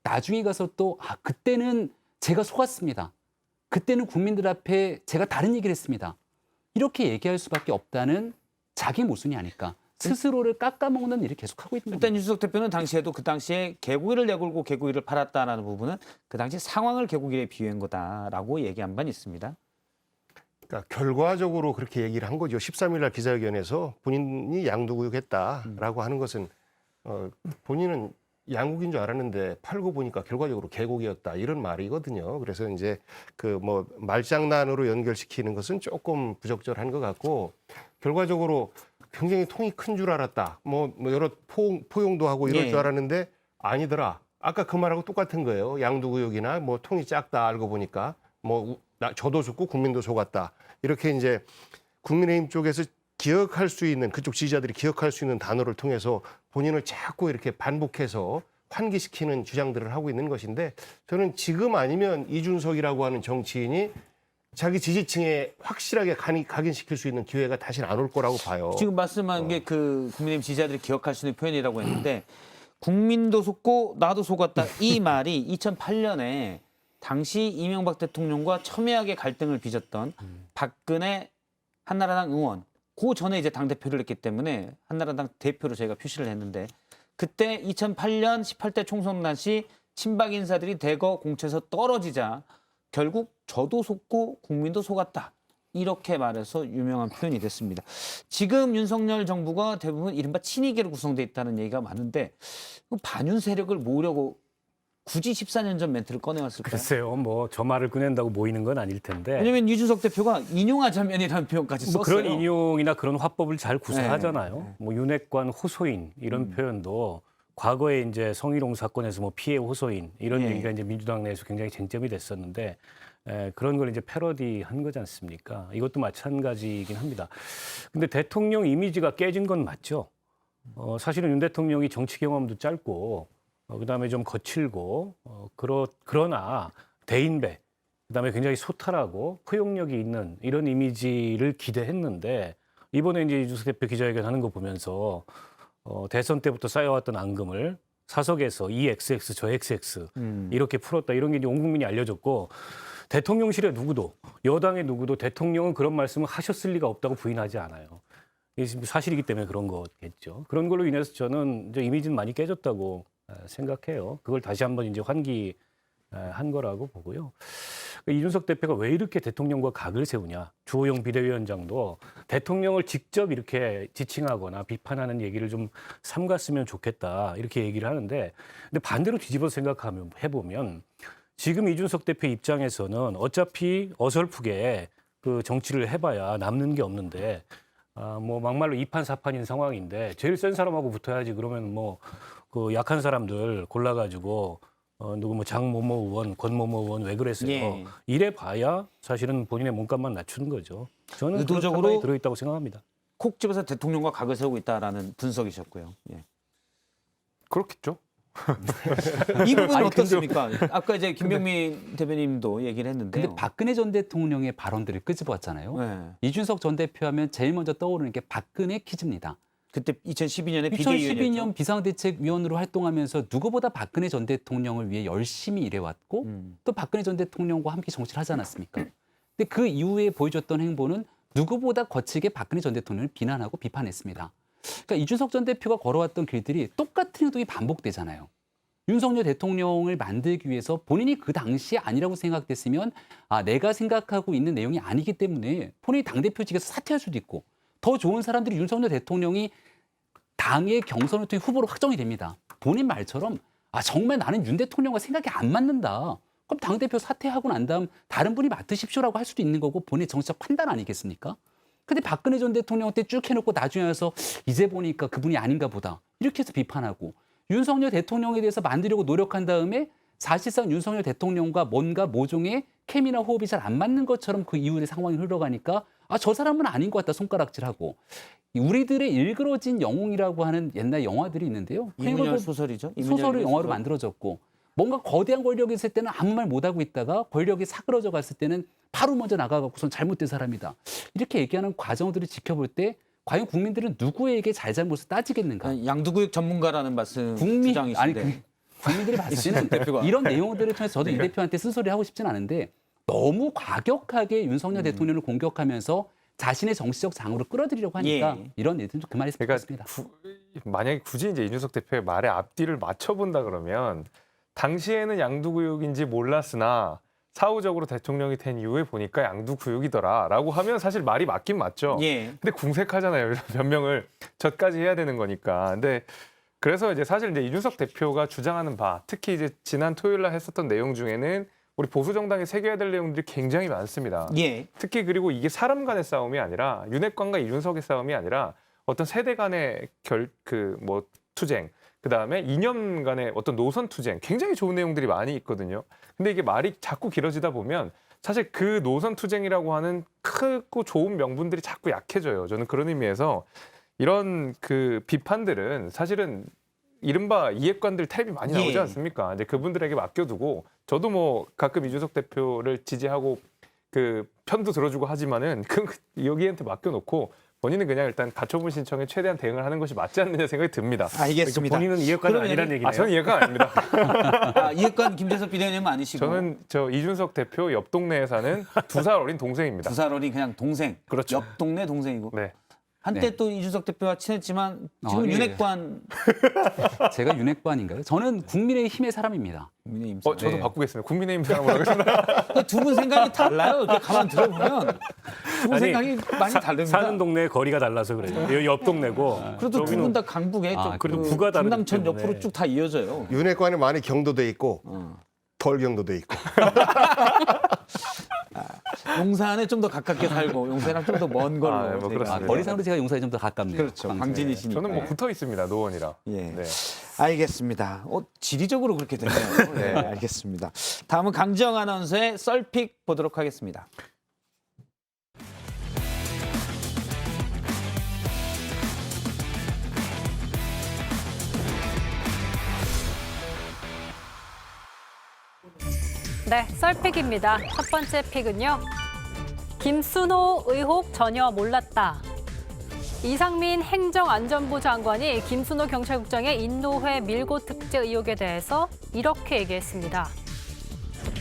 나중에 가서 또 그때는 제가 속았습니다. 그때는 국민들 앞에 제가 다른 얘기를 했습니다. 이렇게 얘기할 수밖에 없다는 자기 모순이 아닐까. 스스로를 깎아먹는 일을 계속하고 있는 겁니다. 일단 이준석 대표는 당시에도 그 당시에 개고기를 내걸고 개고기를 팔았다라는 부분은 그 당시 상황을 개고기에 비유한 거다라고 얘기한 바는 있습니다. 그러니까 결과적으로 그렇게 얘기를 한 거죠. 13일 날 기자회견에서 본인이 양도구역했다라고 하는 것은 본인은 양국인 줄 알았는데 팔고 보니까 결과적으로 개고기였다 이런 말이거든요. 그래서 이제 그 뭐 말장난으로 연결시키는 것은 조금 부적절한 것 같고 결과적으로 굉장히 통이 큰 줄 알았다. 뭐 여러 포용도 하고 이럴 예. 줄 알았는데 아니더라. 아까 그 말하고 똑같은 거예요. 양도구역이나 뭐 통이 작다 알고 보니까 뭐 저도 속고 국민도 속았다. 이렇게 이제 국민의힘 쪽에서 기억할 수 있는 그쪽 지지자들이 기억할 수 있는 단어를 통해서 본인을 자꾸 이렇게 반복해서 환기시키는 주장들을 하고 있는 것인데 저는 지금 아니면 이준석이라고 하는 정치인이 자기 지지층에 확실하게 각인시킬 수 있는 기회가 다시는 안 올 거라고 봐요. 지금 말씀한 게 그 국민의힘 지지자들이 기억할 수 있는 표현이라고 했는데 국민도 속고 나도 속았다 이 말이 2008년에 당시 이명박 대통령과 첨예하게 갈등을 빚었던 박근혜 한나라당 의원 그 전에 이제 당대표를 했기 때문에 한나라당 대표로 저희가 표시를 했는데 그때 2008년 18대 총선 당시 친박 인사들이 대거 공천에서 떨어지자 결국 저도 속고 국민도 속았다. 이렇게 말해서 유명한 표현이 됐습니다. 지금 윤석열 정부가 대부분 이른바 친이계로 구성돼 있다는 얘기가 많은데 반윤 세력을 모으려고 굳이 14년 전 멘트를 꺼내왔을까요? 글쎄요, 뭐 저 말을 꺼낸다고 모이는 건 아닐 텐데. 왜냐하면 이준석 대표가 인용하자면이라는 표현까지 썼어요. 뭐 그런 인용이나 그런 화법을 잘 구사하잖아요. 뭐 윤핵관 호소인 이런 표현도 과거에 이제 성희롱 사건에서 뭐 피해 호소인 이런 예. 얘기가 이제 민주당 내에서 굉장히 쟁점이 됐었는데 그런 걸 이제 패러디한 거지 않습니까? 이것도 마찬가지이긴 합니다. 근데 대통령 이미지가 깨진 건 맞죠. 사실은 윤 대통령이 정치 경험도 짧고 그다음에 좀 거칠고 그러나 대인배 그다음에 굉장히 소탈하고 포용력이 있는 이런 이미지를 기대했는데 이번에 이제 이준석 대표 기자회견 하는 거 보면서 대선 때부터 쌓여왔던 앙금을 사석에서 이 XX 저 XX 이렇게 풀었다 이런 게 이제 온 국민이 알려졌고 대통령실의 누구도 여당의 누구도 대통령은 그런 말씀을 하셨을 리가 없다고 부인하지 않아요. 이게 지금 사실이기 때문에 그런 거겠죠. 그런 걸로 인해서 저는 이제 이미지는 많이 깨졌다고 생각해요. 그걸 다시 한번 이제 환기한 거라고 보고요. 이준석 대표가 왜 이렇게 대통령과 각을 세우냐. 주호영 비대위원장도 대통령을 직접 이렇게 지칭하거나 비판하는 얘기를 좀 삼갔으면 좋겠다. 이렇게 얘기를 하는데 근데 반대로 뒤집어 해보면 지금 이준석 대표 입장에서는 어차피 어설프게 그 정치를 해봐야 남는 게 없는데 뭐 막말로 2판 4판인 상황인데 제일 센 사람하고 붙어야지 그러면 뭐 그 약한 사람들 골라가지고 누구 뭐 장모모 의원, 권모모 의원 왜 그랬어요? 예. 이래 봐야 사실은 본인의 몸값만 낮추는 거죠. 저는 의도적으로 그런 생각이 들어있다고 생각합니다. 콕 집어서 대통령과 각을 세우고 있다라는 분석이셨고요. 예. 그렇겠죠. 이 부분은 어떻습니까? 아까 이제 김병민 대변인도 얘기를 했는데요. 근데 박근혜 전 대통령의 발언들을 끄집어왔잖아요. 네. 이준석 전 대표하면 제일 먼저 떠오르는 게 박근혜 퀴즈입니다. 그때 2012년에 비대위원이었죠. 2012년 비상대책위원으로 활동하면서 누구보다 박근혜 전 대통령을 위해 열심히 일해왔고 또 박근혜 전 대통령과 함께 정치를 하지 않았습니까? 근데 그 이후에 보여줬던 행보는 누구보다 거칠게 박근혜 전 대통령을 비난하고 비판했습니다. 그러니까 이준석 전 대표가 걸어왔던 길들이 똑같은 행동이 반복되잖아요. 윤석열 대통령을 만들기 위해서 본인이 그 당시에 아니라고 생각됐으면 내가 생각하고 있는 내용이 아니기 때문에 본인이 당대표직에서 사퇴할 수도 있고 더 좋은 사람들이 윤석열 대통령이 당의 경선을 통해 후보로 확정이 됩니다. 본인 말처럼 정말 나는 윤 대통령과 생각이 안 맞는다. 그럼 당대표 사퇴하고 난 다음 다른 분이 맡으십시오라고 할 수도 있는 거고 본인의 정치적 판단 아니겠습니까? 근데 박근혜 전 대통령 때 쭉 해놓고 나중에 와서 이제 보니까 그분이 아닌가 보다. 이렇게 해서 비판하고 윤석열 대통령에 대해서 만들려고 노력한 다음에 사실상 윤석열 대통령과 뭔가 모종의 케미나 호흡이 잘 안 맞는 것처럼 그 이후의 상황이 흘러가니까 아, 저 사람은 아닌 것 같다 손가락질하고 우리들의 일그러진 영웅이라고 하는 옛날 영화들이 있는데요. 이문열 소설이죠. 소설을 영화로 소설. 만들어졌고 뭔가 거대한 권력이 있을 때는 아무 말 못하고 있다가 권력이 사그러져 갔을 때는 바로 먼저 나가갖고선 잘못된 사람이다. 이렇게 얘기하는 과정들을 지켜볼 때 과연 국민들은 누구에게 잘잘못을 따지겠는가? 아니, 양두구육 전문가라는 말씀 주장이신데. 아니, 국민들이 봤을 때는 대표가. 이런 내용들을 통해서 저도 이 대표한테 쓴소리 하고 싶진 않은데 너무 과격하게 윤석열 대통령을 공격하면서 자신의 정치적 장으로 끌어들이려고 하니까 예. 이런 얘기는 좀 그만했으면 그러니까 좋겠습니다. 만약에 굳이 이제 이준석 대표의 말에 앞뒤를 맞춰본다 그러면 당시에는 양두구육인지 몰랐으나 사후적으로 대통령이 된 이후에 보니까 양두구육이더라라고 하면 사실 말이 맞긴 맞죠. 예. 근데 궁색하잖아요. 이런 변명을 저까지 해야 되는 거니까. 근데 그래서 이제 사실 이제 이준석 대표가 주장하는 바, 특히 이제 지난 토요일 날 했었던 내용 중에는 우리 보수 정당이 새겨야 될 내용들이 굉장히 많습니다. 예. 특히 그리고 이게 사람 간의 싸움이 아니라 윤핵관과 이준석의 싸움이 아니라 어떤 세대 간의 투쟁, 그다음에 이념 간의 어떤 노선 투쟁, 굉장히 좋은 내용들이 많이 있거든요. 근데 이게 말이 자꾸 길어지다 보면 사실 그 노선 투쟁이라고 하는 크고 좋은 명분들이 자꾸 약해져요. 저는 그런 의미에서 이런 그 비판들은 사실은 이른바 이해관들 탭이 많이 나오지 예. 않습니까? 이제 그분들에게 맡겨두고 저도 뭐 가끔 이준석 대표를 지지하고 그 편도 들어주고 하지만은 그 여기한테 맡겨놓고 본인은 그냥 일단 가처분 신청에 최대한 대응을 하는 것이 맞지 않느냐 생각이 듭니다. 알겠습니다. 본인은 이해관이 그러면은- 아니라는 얘기네요. 저는 이해가 아닙니다. 이해관 김재섭 비대위원님 아니시고 저는 저 이준석 대표 옆 동네에 사는 2살 어린 동생입니다. 2살 어린 그냥 동생. 그렇죠. 옆 동네 동생이고. 네. 한때 네. 또 이준석 대표와 친했지만 지금 예. 윤핵관 제가 윤핵관인가요? 저는 국민의힘의 사람입니다. 국민의힘 저도 네. 바꾸겠습니다. 국민의힘 사람으로 하겠습니다. 두 분 생각이 달라요. 이렇게 가만 들어보면 두 분 아니, 생각이 많이 다릅니다. 사는 동네 거리가 달라서 그래요. 옆 동네고. 그래도 두 분 다 강북에 아, 좀 그래도 부가 다르기 분당천 때문에. 옆으로 쭉 다 이어져요. 윤핵관에 많이 경도돼 있고 어. 돌경도돼 있고. 용산에 좀 더 가깝게 살고 용산이랑 좀 더 먼 걸로. 아, 뭐 제가. 그렇습니다. 거리상으로 제가 용산에 좀 더 가깝네요. 그렇죠. 광주에. 광진이시니까. 저는 뭐 붙어 있습니다. 노원이랑. 예. 네. 알겠습니다. 지리적으로 그렇게 되네요. 네, 알겠습니다. 다음은 강지영 아나운서의 썰픽 보도록 하겠습니다. 네, 썰픽입니다. 첫 번째 픽은요. 김순호 의혹 전혀 몰랐다. 이상민 행정안전부 장관이 김순호 경찰국장의 인노회 밀고 특제 의혹에 대해서 이렇게 얘기했습니다.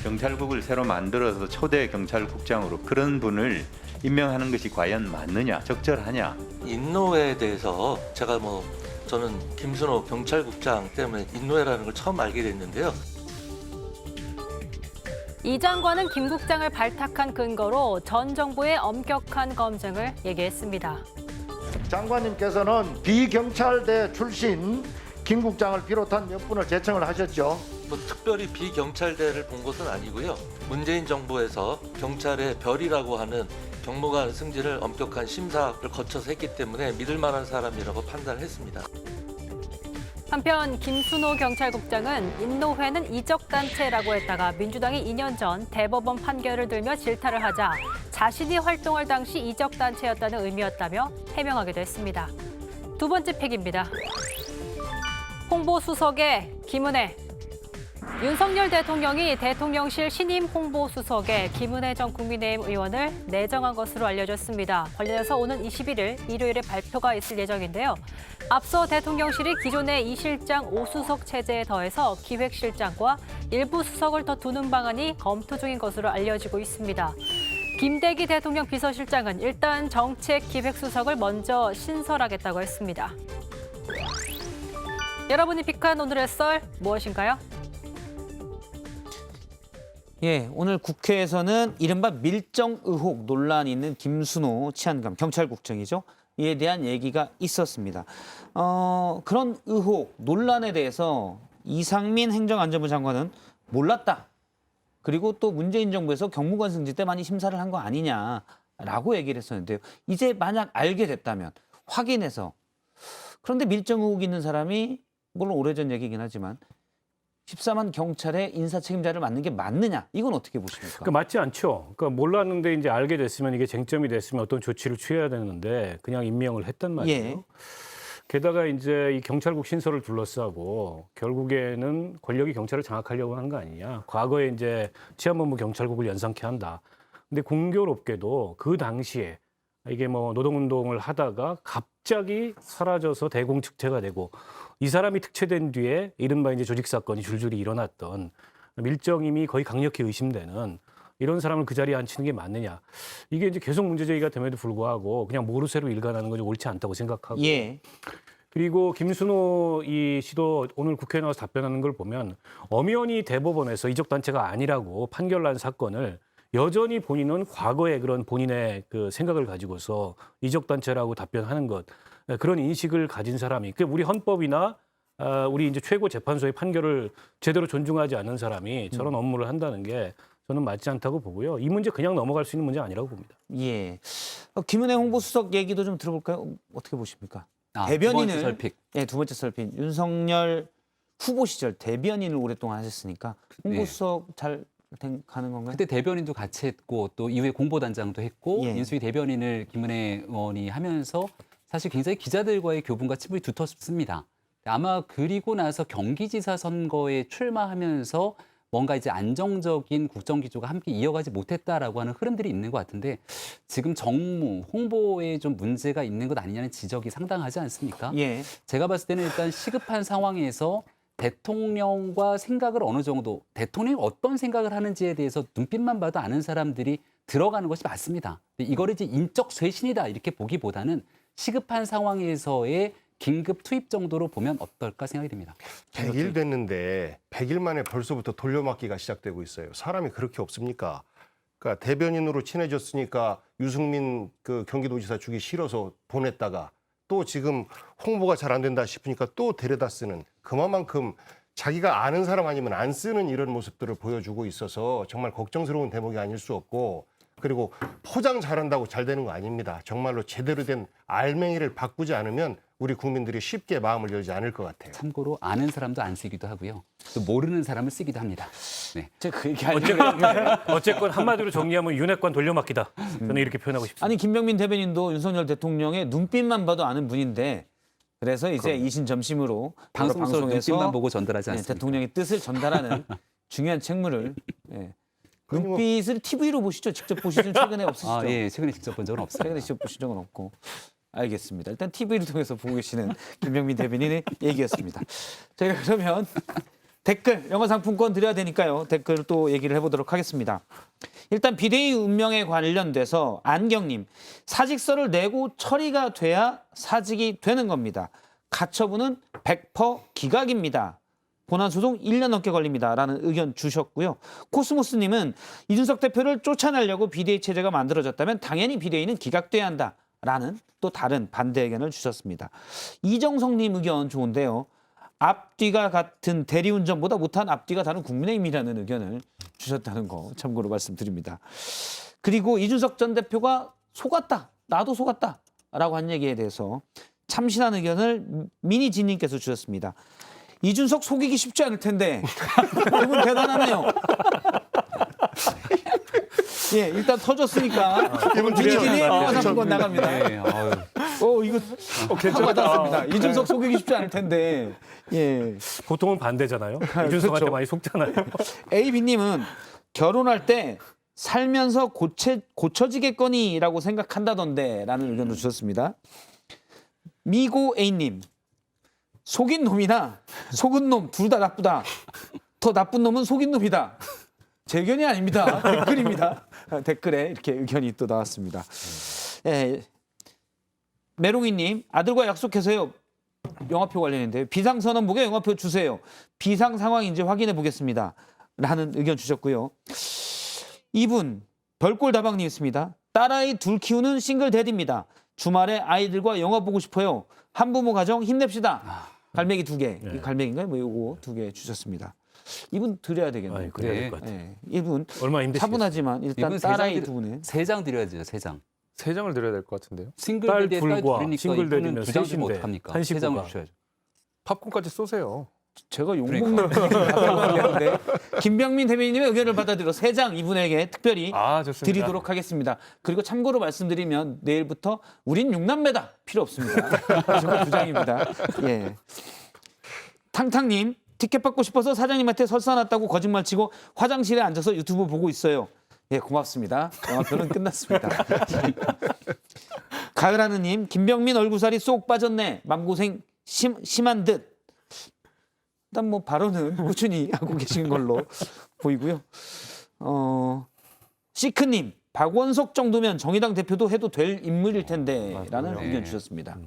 경찰국을 새로 만들어서 초대 경찰국장으로 그런 분을 임명하는 것이 과연 맞느냐, 적절하냐. 인노회에 대해서 제가 저는 김순호 경찰국장 때문에 인노회라는 걸 처음 알게 됐는데요. 이 장관은 김 국장을 발탁한 근거로 전 정부의 엄격한 검증을 얘기했습니다. 장관님께서는 비경찰대 출신 김 국장을 비롯한 몇 분을 제청을 하셨죠. 특별히 비경찰대를 본 것은 아니고요. 문재인 정부에서 경찰의 별이라고 하는 경무관 승진을 엄격한 심사를 거쳐서 했기 때문에 믿을 만한 사람이라고 판단했습니다. 한편 김순호 경찰국장은 인노회는 이적단체라고 했다가 민주당이 2년 전 대법원 판결을 들며 질타를 하자 자신이 활동할 당시 이적단체였다는 의미였다며 해명하기도 했습니다. 두 번째 팩입니다. 홍보수석의 김은혜. 윤석열 대통령이 대통령실 신임 홍보수석에 김은혜 전 국민의힘 의원을 내정한 것으로 알려졌습니다. 관련해서 오는 21일 일요일에 발표가 있을 예정인데요. 앞서 대통령실이 기존의 2실장 5수석 체제에 더해서 기획실장과 일부 수석을 더 두는 방안이 검토 중인 것으로 알려지고 있습니다. 김대기 대통령 비서실장은 일단 정책기획수석을 먼저 신설하겠다고 했습니다. 여러분이 픽한 오늘의 썰 무엇인가요? 예, 오늘 국회에서는 이른바 밀정 의혹 논란이 있는 김순호 치안감 경찰국장이죠. 이에 대한 얘기가 있었습니다. 그런 의혹 논란에 대해서 이상민 행정안전부 장관은 몰랐다. 그리고 또 문재인 정부에서 경무관 승진 때 많이 심사를 한 거 아니냐라고 얘기를 했었는데요. 이제 만약 알게 됐다면 확인해서 그런데 밀정 의혹 있는 사람이 물론 오래전 얘기긴 하지만 14만 경찰의 인사 책임자를 맡는 게 맞느냐? 이건 어떻게 보십니까? 그러니까 맞지 않죠. 그러니까 몰랐는데 이제 알게 됐으면 이게 쟁점이 됐으면 어떤 조치를 취해야 되는데 그냥 임명을 했단 말이에요. 예. 게다가 이제 이 경찰국 신설을 둘러싸고 결국에는 권력이 경찰을 장악하려고 하는 거 아니냐. 과거에 이제 치안본부 경찰국을 연상케 한다. 근데 공교롭게도 그 당시에 이게 뭐 노동운동을 하다가 갑자기 사라져서 대공특채가 되고 이 사람이 특채된 뒤에 이른바 이제 조직 사건이 줄줄이 일어났던 밀정임이 거의 강력히 의심되는 이런 사람을 그 자리에 앉히는 게 맞느냐. 이게 이제 계속 문제 제기가 됨에도 불구하고 그냥 모르쇠로 일관하는 건 좀 옳지 않다고 생각하고. 예. 그리고 김순호 이 씨도 오늘 국회에 나와서 답변하는 걸 보면 엄연히 대법원에서 이적단체가 아니라고 판결난 사건을 여전히 본인은 과거의 그런 본인의 그 생각을 가지고서 이적단체라고 답변하는 것, 그런 인식을 가진 사람이, 그 우리 헌법이나 우리 이제 최고 재판소의 판결을 제대로 존중하지 않는 사람이 저런 업무를 한다는 게 저는 맞지 않다고 보고요. 이 문제 그냥 넘어갈 수 있는 문제 아니라고 봅니다. 예. 김은혜 홍보수석 얘기도 좀 들어볼까요? 어떻게 보십니까? 두 대변인을 번째 설픽. 예, 두 번째 설픽. 윤석열 후보 시절 대변인을 오랫동안 하셨으니까 홍보수석 잘 가는 건가요? 그때 대변인도 같이 했고 또 이후에 공보단장도 했고 예. 인수위 대변인을 김은혜 의원이 하면서 사실 굉장히 기자들과의 교분과 친분이 두텁습니다. 아마 그리고 나서 경기지사 선거에 출마하면서 뭔가 이제 안정적인 국정기조가 함께 이어가지 못했다라고 하는 흐름들이 있는 것 같은데 지금 정무, 홍보에 좀 문제가 있는 것 아니냐는 지적이 상당하지 않습니까? 예. 제가 봤을 때는 일단 시급한 상황에서 대통령과 생각을 어느 정도, 대통령이 어떤 생각을 하는지에 대해서 눈빛만 봐도 아는 사람들이 들어가는 것이 맞습니다. 이거를 이제 인적 쇄신이다 이렇게 보기보다는 시급한 상황에서의 긴급 투입 정도로 보면 어떨까 생각이 듭니다. 100일 됐는데 100일 만에 벌써부터 돌려막기가 시작되고 있어요. 사람이 그렇게 없습니까? 그러니까 대변인으로 친해졌으니까 유승민 그 경기도지사 주기 싫어서 보냈다가 또 지금 홍보가 잘 안 된다 싶으니까 또 데려다 쓰는, 그만큼 자기가 아는 사람 아니면 안 쓰는 이런 모습들을 보여주고 있어서 정말 걱정스러운 대목이 아닐 수 없고, 그리고 포장 잘한다고 잘 되는 거 아닙니다. 정말로 제대로 된 알맹이를 바꾸지 않으면 우리 국민들이 쉽게 마음을 열지 않을 것 같아요. 참고로 아는 사람도 안 쓰기도 하고요. 또 모르는 사람을 쓰기도 합니다. 네. 제가 그 얘기 하려고 어쨌건 한마디로 정리하면 윤핵관 돌려막기다. 저는 이렇게 표현하고 싶습니다. 아니 김병민 대변인도 윤석열 대통령의 눈빛만 봐도 아는 분인데 그래서 이제 이신 점심으로 방송에서 눈빛만 보고 전달하지 예, 않습니다. 대통령의 뜻을 전달하는 중요한 책무를 예. 눈빛을 TV로 보시죠. 직접 보시죠. 최근에 없으시죠? 아, 예, 최근에 직접 본 적은 없습니다. 최근에 직접 보신 적은 없고. 알겠습니다. 일단 TV를 통해서 보고 계시는 김병민 대변인의 얘기였습니다. 저희가 그러면 댓글, 영어 상품권 드려야 되니까요. 댓글 또 얘기를 해보도록 하겠습니다. 일단 비대위 운명에 관련돼서 안경님, 사직서를 내고 처리가 돼야 사직이 되는 겁니다. 가처분은 100% 기각입니다. 본안소송 1년 넘게 걸립니다. 라는 의견 주셨고요. 코스모스님은 이준석 대표를 쫓아내려고 비대위 체제가 만들어졌다면 당연히 비대위는 기각돼야 한다. 라는 또 다른 반대 의견을 주셨습니다. 이정성님 의견 좋은데요. 앞뒤가 같은 대리운전보다 못한 앞뒤가 다른 국민의힘이라는 의견을 주셨다는 거 참고로 말씀드립니다. 그리고 이준석 전 대표가 속았다. 나도 속았다. 라고 한 얘기에 대해서 참신한 의견을 미니진님께서 주셨습니다. 이준석 속이기 쉽지 않을 텐데 이분 대단하네요. 예, 일단 터졌으니까 이분 미니진이 상품권 나갑니다. 네, 이거 괜찮았습니다. 이준석 속이기 쉽지 않을 텐데. 예. 보통은 반대잖아요. 이준석한테 그렇죠. 많이 속잖아요. AB님은 결혼할 때 살면서 고쳐지겠거니라고 생각한다던데 라는 의견도 주셨습니다. 미고 A님, 속인 놈이나 속은 놈 둘 다 나쁘다. 더 나쁜 놈은 속인 놈이다. 제 의견이 아닙니다. 댓글입니다. 댓글에 이렇게 의견이 또 나왔습니다. 예. 메롱이님, 아들과 약속해서요. 영화표 관련인데요. 비상선언복에 영화표 주세요. 비상 상황인지 확인해 보겠습니다. 라는 의견 주셨고요. 이분 별꼴다방님 있습니다. 딸아이 둘 키우는 싱글 대디입니다. 주말에 아이들과 영화 보고 싶어요. 한부모 가정 힘냅시다. 갈매기 2개. 네. 갈매기인가요? 뭐 요거 2개 주셨습니다. 이분 드려야 되겠네요. 그래야 될 네. 것 같아요. 네. 이분 얼마 힘드시겠어요? 차분하지만 일단 이분 딸아이 2분에 3장 드려야죠, 3장. 3장을 드려야 될 것 같은데요. 싱글 딸 대디에 딸 둘과 둘이니까 싱글 이분은 대디면 2장 주면 셋인데 어떡합니까? 한 3장을 식구가. 주셔야죠. 팝콘까지 쏘세요. 제가 욕먹는 분인데 김병민 대변인님의 의견을 받아들여 3장 이분에게 특별히 좋습니다. 드리도록 하겠습니다. 그리고 참고로 말씀드리면 내일부터 우린 6남매다 필요 없습니다. 정말 2장입니다. 예. 탕탕님 티켓 받고 싶어서 사장님한테 설사 났다고 거짓말치고 화장실에 앉아서 유튜브 보고 있어요. 예, 고맙습니다. 영화표는 끝났습니다. 가을하느님 김병민 얼굴살이 쏙 빠졌네. 맘고생 심한 듯. 일단 뭐 발언은 꾸준히 하고 계신 걸로 보이고요. 시크님 박원석 정도면 정의당 대표도 해도 될 인물일 텐데라는 의견 주셨습니다.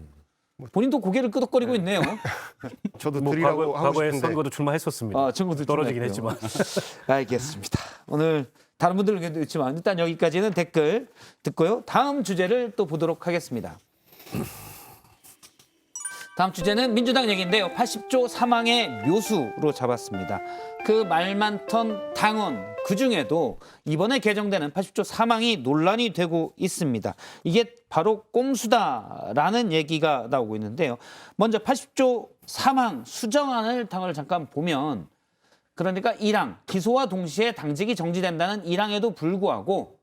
본인도 고개를 끄덕거리고 있네요. 저도 뭐 드리라고 하고 과거에 싶은데 선거도 출마했었습니다. 친구들 떨어지긴 했지만. 알겠습니다. 오늘 다른 분들 의견도 있지만 일단 여기까지는 댓글 듣고요. 다음 주제를 또 보도록 하겠습니다. 다음 주제는 민주당 얘기인데요. 80조 사망의 묘수로 잡았습니다. 그 말 많던 당원 그중에도 이번에 개정되는 80조 사망이 논란이 되고 있습니다. 이게 바로 꼼수다라는 얘기가 나오고 있는데요. 먼저 80조 사망 수정안을 당을 잠깐 보면 그러니까 1항 기소와 동시에 당직이 정지된다는 1항에도 불구하고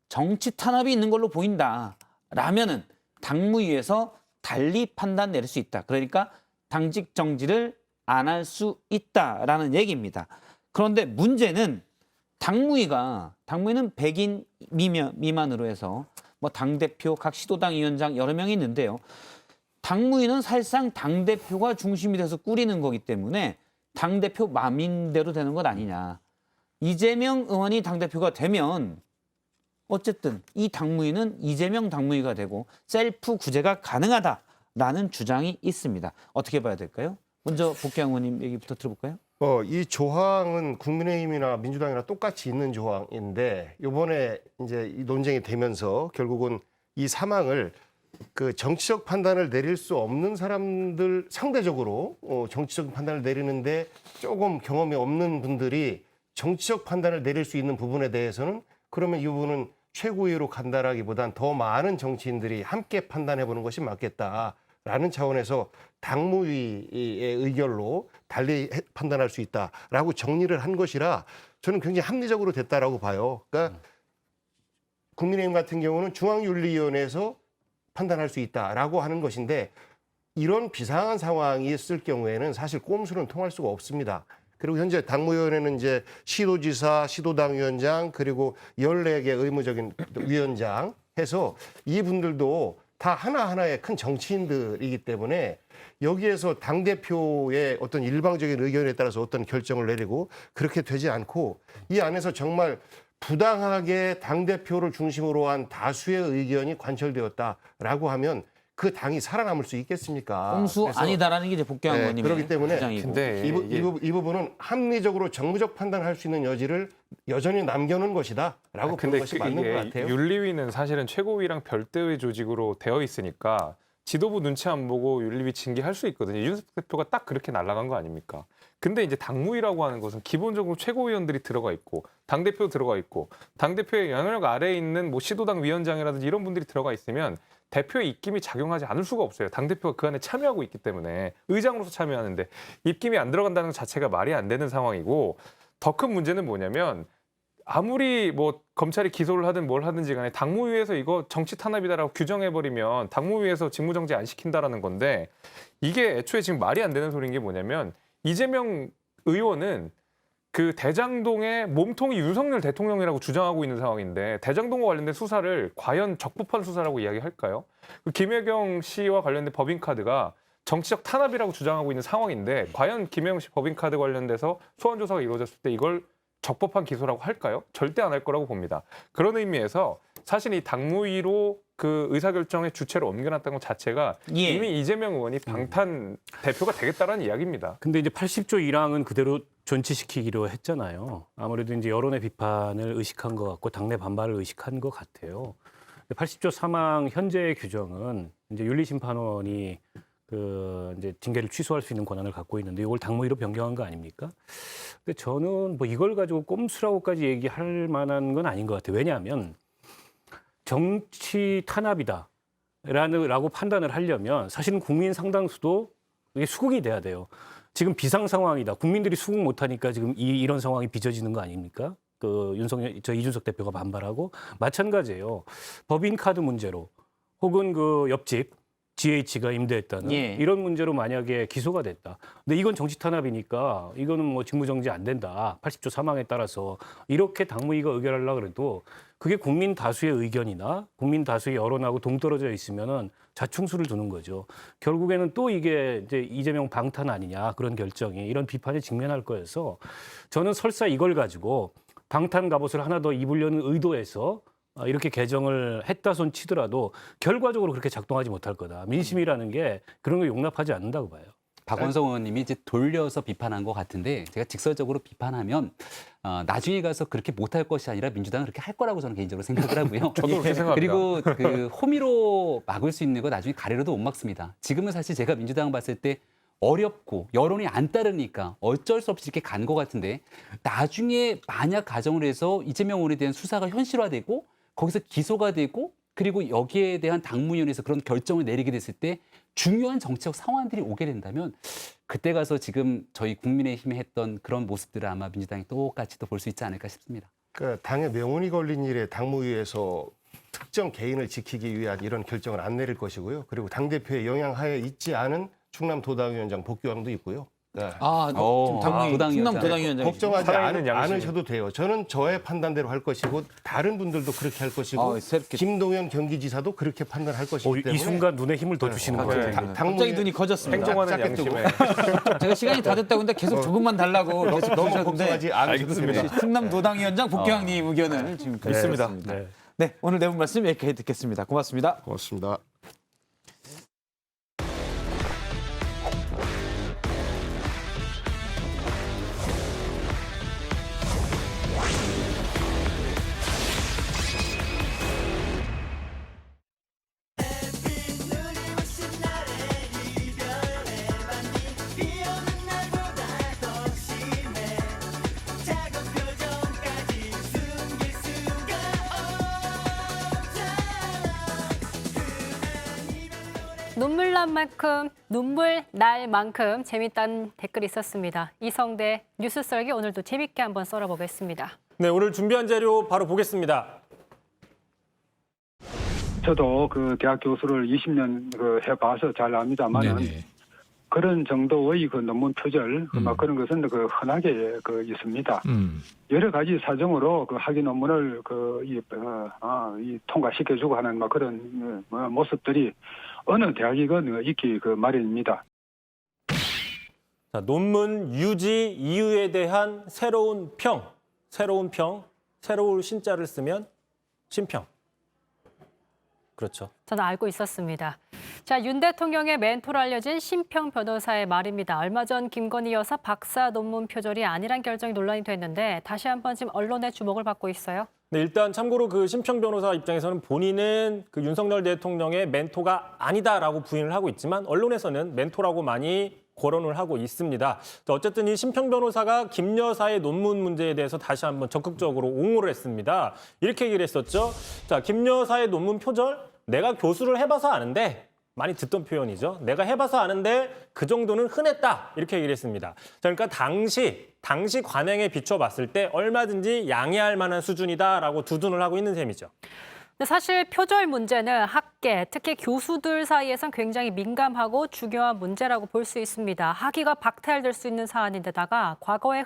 정치 탄압이 있는 걸로 보인다라면은 당무위에서 달리 판단 내릴 수 있다. 그러니까 당직 정지를 안 할 수 있다라는 얘기입니다. 그런데 문제는 당무위는 100인 미만으로 해서 뭐 당대표, 각 시도당 위원장 여러 명이 있는데요. 당무위는 사실상 당대표가 중심이 돼서 꾸리는 거기 때문에 당대표 맘인대로 되는 것 아니냐. 이재명 의원이 당대표가 되면 어쨌든 이 당무위는 이재명 당무위가 되고 셀프 구제가 가능하다라는 주장이 있습니다. 어떻게 봐야 될까요? 먼저 복귀양 의원님 얘기부터 들어볼까요? 이 조항은 국민의힘이나 민주당이나 똑같이 있는 조항인데 이번에 이제 이 논쟁이 되면서 결국은 이 사망을 그 정치적 판단을 내릴 수 없는 사람들 상대적으로 정치적 판단을 내리는데 조금 경험이 없는 분들이 정치적 판단을 내릴 수 있는 부분에 대해서는 그러면 이 부분은 최고위로 간다라기보단 더 많은 정치인들이 함께 판단해보는 것이 맞겠다라는 차원에서 당무위의 의결로 달리 판단할 수 있다라고 정리를 한 것이라 저는 굉장히 합리적으로 됐다라고 봐요. 그러니까 국민의힘 같은 경우는 중앙윤리위원회에서 판단할 수 있다라고 하는 것인데 이런 비상한 상황이 있을 경우에는 사실 꼼수는 통할 수가 없습니다. 그리고 현재 당무위원회는 이제 시도지사, 시도당 위원장 그리고 14개 의무적인 위원장 해서 이분들도 다 하나하나의 큰 정치인들이기 때문에 여기에서 당대표의 어떤 일방적인 의견에 따라서 어떤 결정을 내리고 그렇게 되지 않고 이 안에서 정말 부당하게 당대표를 중심으로 한 다수의 의견이 관철되었다라고 하면 그 당이 살아남을 수 있겠습니까? 꼼수 아니다라는 게 이제 복귀양 의원님의 그렇기 때문에 주장이고. 근데 이 부분은 합리적으로 정무적 판단할 수 있는 여지를 여전히 남겨놓은 것이다라고 보는 것이 맞는 것 같아요. 윤리위는 사실은 최고위랑 별도의 조직으로 되어 있으니까 지도부 눈치 안 보고 윤리위 징계할 수 있거든요. 이준석 대표가 딱 그렇게 날아간 거 아닙니까? 근데 이제 당무위라고 하는 것은 기본적으로 최고위원들이 들어가 있고 당대표 들어가 있고 당대표의 영향력 아래에 있는 뭐 시도당 위원장이라든지 이런 분들이 들어가 있으면 대표의 입김이 작용하지 않을 수가 없어요. 당대표가 그 안에 참여하고 있기 때문에 의장으로서 참여하는데 입김이 안 들어간다는 것 자체가 말이 안 되는 상황이고 더 큰 문제는 뭐냐면 아무리 뭐 검찰이 기소를 하든 뭘 하든지 간에 당무위에서 이거 정치 탄압이다라고 규정해버리면 당무위에서 직무정지 안 시킨다라는 건데 이게 애초에 지금 말이 안 되는 소리인 게 뭐냐면 이재명 의원은 그 대장동의 몸통이 윤석열 대통령이라고 주장하고 있는 상황인데 대장동과 관련된 수사를 과연 적법한 수사라고 이야기할까요? 그 김혜경 씨와 관련된 법인카드가 정치적 탄압이라고 주장하고 있는 상황인데 과연 김혜경 씨 법인카드 관련돼서 소환 조사가 이루어졌을 때 이걸 적법한 기소라고 할까요? 절대 안 할 거라고 봅니다. 그런 의미에서 사실 이 당무위로 그 의사결정의 주체를 옮겨놨다는 것 자체가 이미 이재명 의원이 방탄 대표가 되겠다라는 이야기입니다. 근데 이제 80조 1항은 그대로 존치시키기로 했잖아요. 아무래도 이제 여론의 비판을 의식한 것 같고 당내 반발을 의식한 것 같아요. 80조 3항 현재의 규정은 이제 윤리심판원이 그 이제 징계를 취소할 수 있는 권한을 갖고 있는데 이걸 당무위로 변경한 거 아닙니까? 근데 저는 뭐 이걸 가지고 꼼수라고까지 얘기할 만한 건 아닌 것 같아요. 왜냐하면 정치 탄압이다라고 판단을 하려면 사실은 국민 상당수도 이게 수긍이 돼야 돼요. 지금 비상 상황이다. 국민들이 수긍 못하니까 지금 이런 상황이 빚어지는 거 아닙니까? 그 이준석 대표가 반발하고 마찬가지예요. 법인 카드 문제로 혹은 그 옆집 GH가 임대했다는 예. 이런 문제로 만약에 기소가 됐다. 근데 이건 정치 탄압이니까 이거는 뭐 직무정지 안 된다. 80조 사망에 따라서 이렇게 당무위가 의결하려고 그래도 그게 국민 다수의 의견이나 국민 다수의 여론하고 동떨어져 있으면은 자충수를 두는 거죠. 결국에는 또 이게 이제 이재명 방탄 아니냐 그런 결정이 이런 비판에 직면할 거여서 저는 설사 이걸 가지고 방탄 갑옷을 하나 더 입으려는 의도에서 이렇게 개정을 했다 손 치더라도 결과적으로 그렇게 작동하지 못할 거다. 민심이라는 게 그런 걸 용납하지 않는다고 봐요. 박원석 의원님이 이제 돌려서 비판한 것 같은데 제가 직설적으로 비판하면 나중에 가서 그렇게 못할 것이 아니라 민주당은 그렇게 할 거라고 저는 개인적으로 생각을 하고요. 저도 그렇게 생각합니다. 그리고 그 호미로 막을 수 있는 거 나중에 가래로도 못 막습니다. 지금은 사실 제가 민주당 봤을 때 어렵고 여론이 안 따르니까 어쩔 수 없이 이렇게 간 것 같은데 나중에 만약 가정을 해서 이재명 의원에 대한 수사가 현실화되고 거기서 기소가 되고 그리고 여기에 대한 당무위원회에서 그런 결정을 내리게 됐을 때 중요한 정치적 상황들이 오게 된다면 그때 가서 지금 저희 국민의힘이 했던 그런 모습들을 아마 민주당이 똑같이 또 볼 수 있지 않을까 싶습니다. 그 당의 명운이 걸린 일에 당무위에서 특정 개인을 지키기 위한 이런 결정을 안 내릴 것이고요. 그리고 당대표의 영향하에 있지 않은 충남도당위원장 복귀왕도 있고요. 네. 지금 충남 도당위원장 걱정하지 살아있는 양심이. 않으셔도 돼요. 저는 저의 판단대로 할 것이고 다른 분들도 그렇게 할 것이고 새롭게. 김동연 경기지사도 그렇게 판단할 것이기 때문에 이 순간 눈에 힘을 더 주시는 것 네. 같아요. 갑자기 눈이 커졌습니다. 행동하는 짧게 양심에. 제가 시간이 다 됐다고 했는데 계속 조금만 달라고 계속 너무 주셨는데 걱정하지 않으셔도 됩니다. 충남 도당위원장 복귀왕님 의견을 지금 있습니다. 네. 네, 오늘 내분 말씀 여기까지 듣겠습니다. 고맙습니다. 고맙습니다. 눈물 날 만큼 재밌다는 댓글이 있었습니다. 이성대 뉴스 썰기 오늘도 재밌게 한번 썰어보겠습니다. 네, 오늘 준비한 자료 바로 보겠습니다. 저도 그 대학 교수를 20년 해봐서 잘 압니다만은 그런 정도의 그 논문 표절 그런 것은 흔하게 있습니다. 여러 가지 사정으로 그 학위 논문을 이 통과시켜주고 하는 그런 모습들이 어느 대학이건 있기 마련입니다. 자, 논문 유지 이유에 대한 새로운 평, 새로울 신자를 쓰면 신평. 그렇죠. 저는 알고 있었습니다. 자, 윤 대통령의 멘토로 알려진 신평 변호사의 말입니다. 얼마 전 김건희 여사 박사 논문 표절이 아니란 결정이 논란이 됐는데 다시 한번 지금 언론의 주목을 받고 있어요. 네, 일단 참고로 그 신평 변호사 입장에서는 본인은 그 윤석열 대통령의 멘토가 아니다라고 부인을 하고 있지만 언론에서는 멘토라고 많이 거론을 하고 있습니다. 어쨌든 이 신평 변호사가 김 여사의 논문 문제에 대해서 다시 한번 적극적으로 옹호를 했습니다. 이렇게 얘기를 했었죠. 자, 김 여사의 논문 표절, 내가 교수를 해봐서 아는데, 많이 듣던 표현이죠. 내가 해봐서 아는데 그 정도는 흔했다. 이렇게 얘기를 했습니다. 자, 그러니까 당시 관행에 비춰봤을 때 얼마든지 양해할 만한 수준이다라고 두둔을 하고 있는 셈이죠. 근데 사실 표절 문제는 학계, 특히 교수들 사이에선 굉장히 민감하고 중요한 문제라고 볼 수 있습니다. 학위가 박탈될 수 있는 사안인데다가 과거에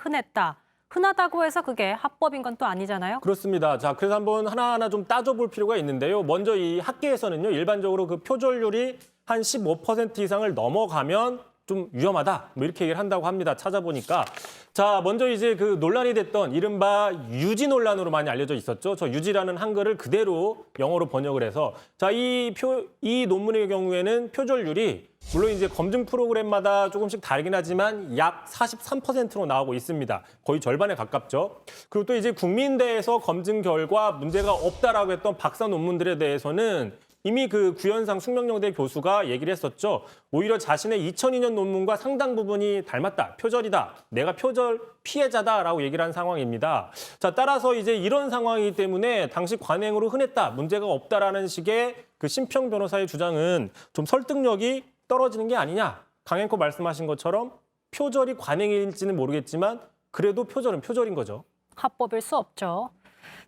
흔하다고 해서 그게 합법인 건 또 아니잖아요. 그렇습니다. 자, 그래서 한번 하나하나 좀 따져볼 필요가 있는데요. 먼저 이 학계에서는요, 일반적으로 그 표절률이 한 15% 이상을 넘어가면 좀 위험하다, 뭐 이렇게 얘기를 한다고 합니다. 찾아보니까. 자, 먼저 이제 그 논란이 됐던 이른바 유지 논란으로 많이 알려져 있었죠. 저 유지라는 한글을 그대로 영어로 번역을 해서. 자, 이 논문의 경우에는 표절률이 물론 이제 검증 프로그램마다 조금씩 다르긴 하지만 약 43%로 나오고 있습니다. 거의 절반에 가깝죠. 그리고 또 이제 국민대에서 검증 결과 문제가 없다라고 했던 박사 논문들에 대해서는 이미 그 구현상 숙명여대 교수가 얘기를 했었죠. 오히려 자신의 2002년 논문과 상당 부분이 닮았다. 표절이다. 내가 표절 피해자다라고 얘기를 한 상황입니다. 자, 따라서 이제 이런 상황이기 때문에 당시 관행으로 흔했다. 문제가 없다라는 식의 그 신평 변호사의 주장은 좀 설득력이 떨어지는 게 아니냐. 강 앵커 말씀하신 것처럼 표절이 관행일지는 모르겠지만 그래도 표절은 표절인 거죠. 합법일 수 없죠.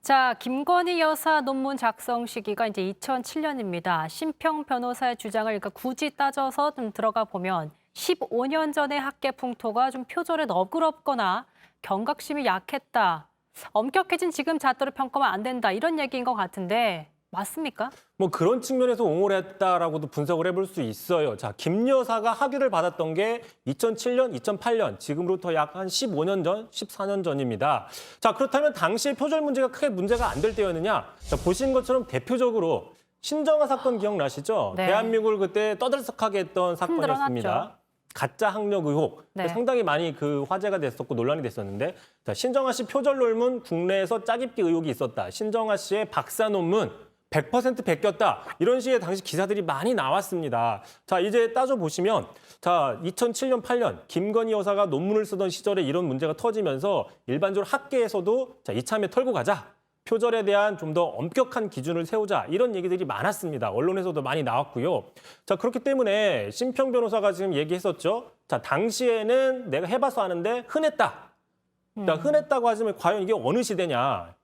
자, 김건희 여사 논문 작성 시기가 이제 2007년입니다. 심평 변호사의 주장을 그러니까 굳이 따져서 좀 들어가 보면 15년 전의 학계 풍토가 좀 표절에 너그럽거나 경각심이 약했다. 엄격해진 지금 잣대로 평가하면 안 된다. 이런 얘기인 것 같은데 맞습니까? 뭐 그런 측면에서 옹호를 했다라고도 분석을 해볼 수 있어요. 자, 김 여사가 학위를 받았던 게 2007년, 2008년, 지금으로부터 약 한 15년 전, 14년 전입니다. 자, 그렇다면 당시에 표절 문제가 크게 문제가 안 될 때였느냐? 자, 보신 것처럼 대표적으로 신정아 사건 기억나시죠? 네. 대한민국을 그때 떠들썩하게 했던 사건이었습니다. 흔들어놨죠. 가짜 학력 의혹. 네. 상당히 많이 그 화제가 됐었고 논란이 됐었는데 자, 신정아 씨 표절 논문 국내에서 짜깁기 의혹이 있었다. 신정아 씨의 박사 논문 100% 베꼈다. 이런 식의 당시 기사들이 많이 나왔습니다. 자, 이제 따져보시면 자, 2007년, 8년 김건희 여사가 논문을 쓰던 시절에 이런 문제가 터지면서 일반적으로 학계에서도 자, 이참에 털고 가자. 표절에 대한 좀 더 엄격한 기준을 세우자. 이런 얘기들이 많았습니다. 언론에서도 많이 나왔고요. 자, 그렇기 때문에 심평 변호사가 지금 얘기했었죠. 자, 당시에는 내가 해봐서 아는데 흔했다. 자, 흔했다고 하지만 과연 이게 어느 시대냐.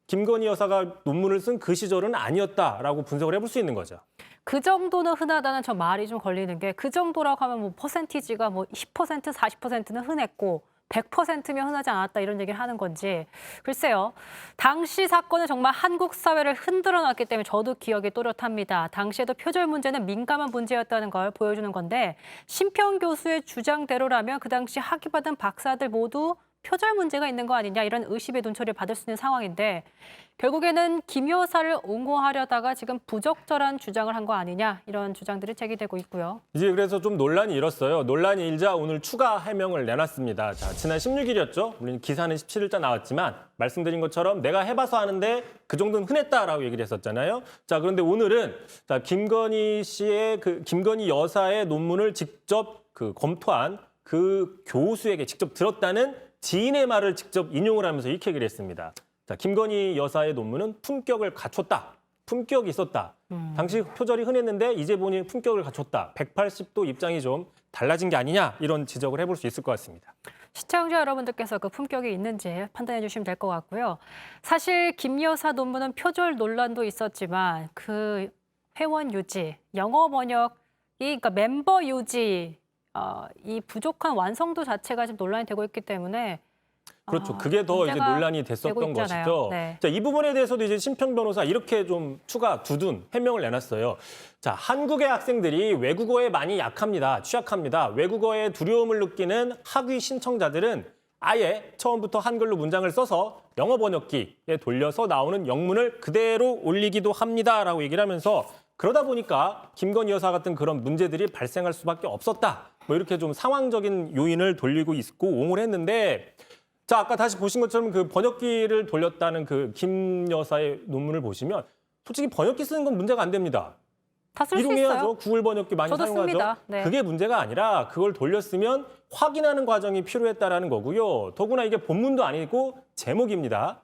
김건희 여사가 논문을 쓴 그 시절은 아니었다라고 분석을 해볼 수 있는 거죠. 그 정도는 흔하다는 저 말이 좀 걸리는 게 그 정도라고 하면 뭐 퍼센티지가 뭐 10%, 40%는 흔했고 100%면 흔하지 않았다 이런 얘기를 하는 건지 글쎄요. 당시 사건은 정말 한국 사회를 흔들어 놨기 때문에 저도 기억이 또렷합니다. 당시에도 표절 문제는 민감한 문제였다는 걸 보여주는 건데 심평 교수의 주장대로라면 그 당시 학위받은 박사들 모두 표절 문제가 있는 거 아니냐 이런 의심의 눈초리를 받을 수 있는 상황인데 결국에는 김 여사를 옹호하려다가 지금 부적절한 주장을 한 거 아니냐 이런 주장들이 제기되고 있고요. 이제 그래서 좀 논란이 일었어요. 논란이 일자 오늘 추가 해명을 내놨습니다. 자, 지난 16일이었죠. 물론 기사는 17일자 나왔지만 말씀드린 것처럼 내가 해봐서 하는데 그 정도는 흔했다라고 얘기를 했었잖아요. 자, 그런데 오늘은 자, 김건희 씨의 김건희 여사의 논문을 직접 검토한 그 교수에게 직접 들었다는 지인의 말을 직접 인용을 하면서 이렇게 얘기를 했습니다. 자, 김건희 여사의 논문은 품격을 갖췄다. 품격이 있었다. 당시 표절이 흔했는데 이제 보니 품격을 갖췄다. 180도 입장이 좀 달라진 게 아니냐 이런 지적을 해볼 수 있을 것 같습니다. 시청자 여러분들께서 그 품격이 있는지 판단해 주시면 될 것 같고요. 사실 김 여사 논문은 표절 논란도 있었지만 그 회원 유지, 영어 번역이 그러니까 멤버 유지 이 부족한 완성도 자체가 지금 논란이 되고 있기 때문에 그렇죠. 그게 더 이제 논란이 됐었던 것이죠. 네. 자, 이 부분에 대해서도 이제 심평 변호사 이렇게 좀 추가 두둔 해명을 내놨어요. 자, 한국의 학생들이 외국어에 많이 약합니다. 취약합니다. 외국어에 두려움을 느끼는 학위 신청자들은 아예 처음부터 한글로 문장을 써서 영어 번역기에 돌려서 나오는 영문을 그대로 올리기도 합니다라고 얘기를 하면서 그러다 보니까 김건희 여사 같은 그런 문제들이 발생할 수밖에 없었다. 뭐 이렇게 좀 상황적인 요인을 돌리고 있고 옹호를 했는데 자, 아까 다시 보신 것처럼 그 번역기를 돌렸다는 그 김 여사의 논문을 보시면 솔직히 번역기 쓰는 건 문제가 안 됩니다. 다 쓸 수 이동해야죠. 있어요. 구글 번역기 많이 저도 사용하죠. 씁니다. 네. 그게 문제가 아니라 그걸 돌렸으면 확인하는 과정이 필요했다라는 거고요. 더구나 이게 본문도 아니고 제목입니다.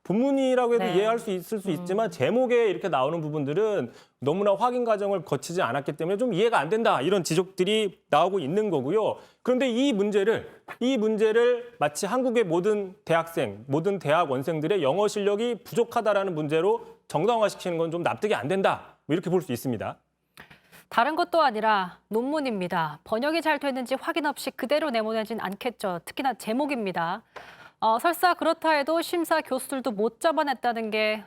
본문이라고 해도 네. 이해할 수 있을 수 있지만 제목에 이렇게 나오는 부분들은 너무나 확인 과정을 거치지 않았기 때문에 좀 이해가 안 된다. 이런 지적들이 나오고 있는 거고요. 그런데 이 문제를 마치 한국의 모든 대학생, 모든 대학원생들의 영어 실력이 부족하다라는 문제로 정당화시키는 건 좀 납득이 안 된다. 뭐 이렇게 볼 수 있습니다. 다른 것도 아니라 논문입니다. 번역이 잘 됐는지 확인 없이 그대로 내보내진 않겠죠. 특히나 제목입니다. 설사 그렇다 해도 심사 교수들도 못 잡아냈다는 게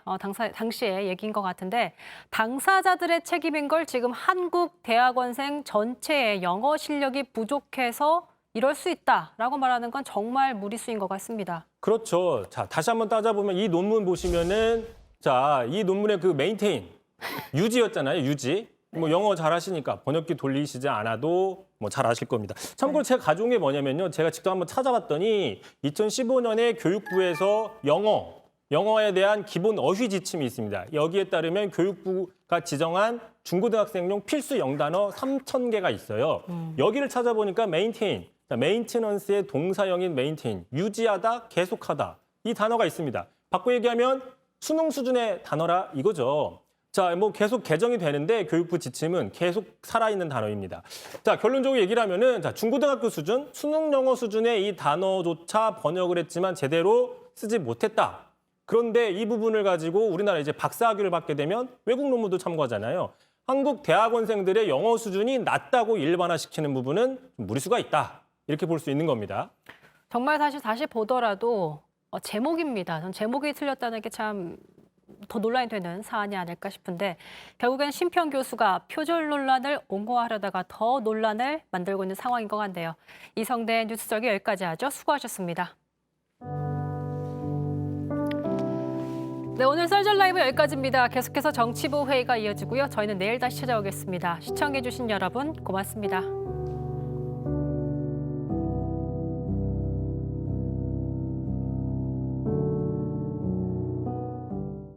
당시의 얘기인 것 같은데 당사자들의 책임인 걸 지금 한국 대학원생 전체의 영어 실력이 부족해서 이럴 수 있다라고 말하는 건 정말 무리수인 것 같습니다. 그렇죠. 자, 다시 한번 따져보면 이 논문 보시면은 자, 이 논문의 그 메인테인 유지였잖아요. 유지. 뭐 영어 잘하시니까 번역기 돌리시지 않아도 뭐 잘 아실 겁니다. 참고로 제가 가져온 게 뭐냐면요. 제가 직접 한번 찾아봤더니 2015년에 교육부에서 영어에 대한 기본 어휘 지침이 있습니다. 여기에 따르면 교육부가 지정한 중고등학생용 필수 영단어 3,000개가 있어요. 여기를 찾아보니까 메인테넌스의 동사형인 메인테인, 유지하다, 계속하다 이 단어가 있습니다. 바꿔 얘기하면 수능 수준의 단어라 이거죠. 자, 뭐 계속 개정이 되는데 교육부 지침은 계속 살아있는 단어입니다. 자, 결론적으로 얘기를 하면은 자, 중고등학교 수준, 수능 영어 수준의 이 단어조차 번역을 했지만 제대로 쓰지 못했다. 그런데 이 부분을 가지고 우리나라 이제 박사학위를 받게 되면 외국 논문도 참고하잖아요. 한국 대학원생들의 영어 수준이 낮다고 일반화시키는 부분은 좀 무리수가 있다. 이렇게 볼 수 있는 겁니다. 정말 사실 다시 보더라도 제목입니다. 전 제목이 틀렸다는 게 참 더 논란이 되는 사안이 아닐까 싶은데 결국엔 심평 교수가 표절 논란을 옹호하려다가 더 논란을 만들고 있는 상황인 것 같네요. 이성대 뉴스저기 여기까지 하죠. 수고하셨습니다. 네, 오늘 썰전 라이브 여기까지입니다. 계속해서 정치부 회의가 이어지고요. 저희는 내일 다시 찾아오겠습니다. 시청해주신 여러분 고맙습니다.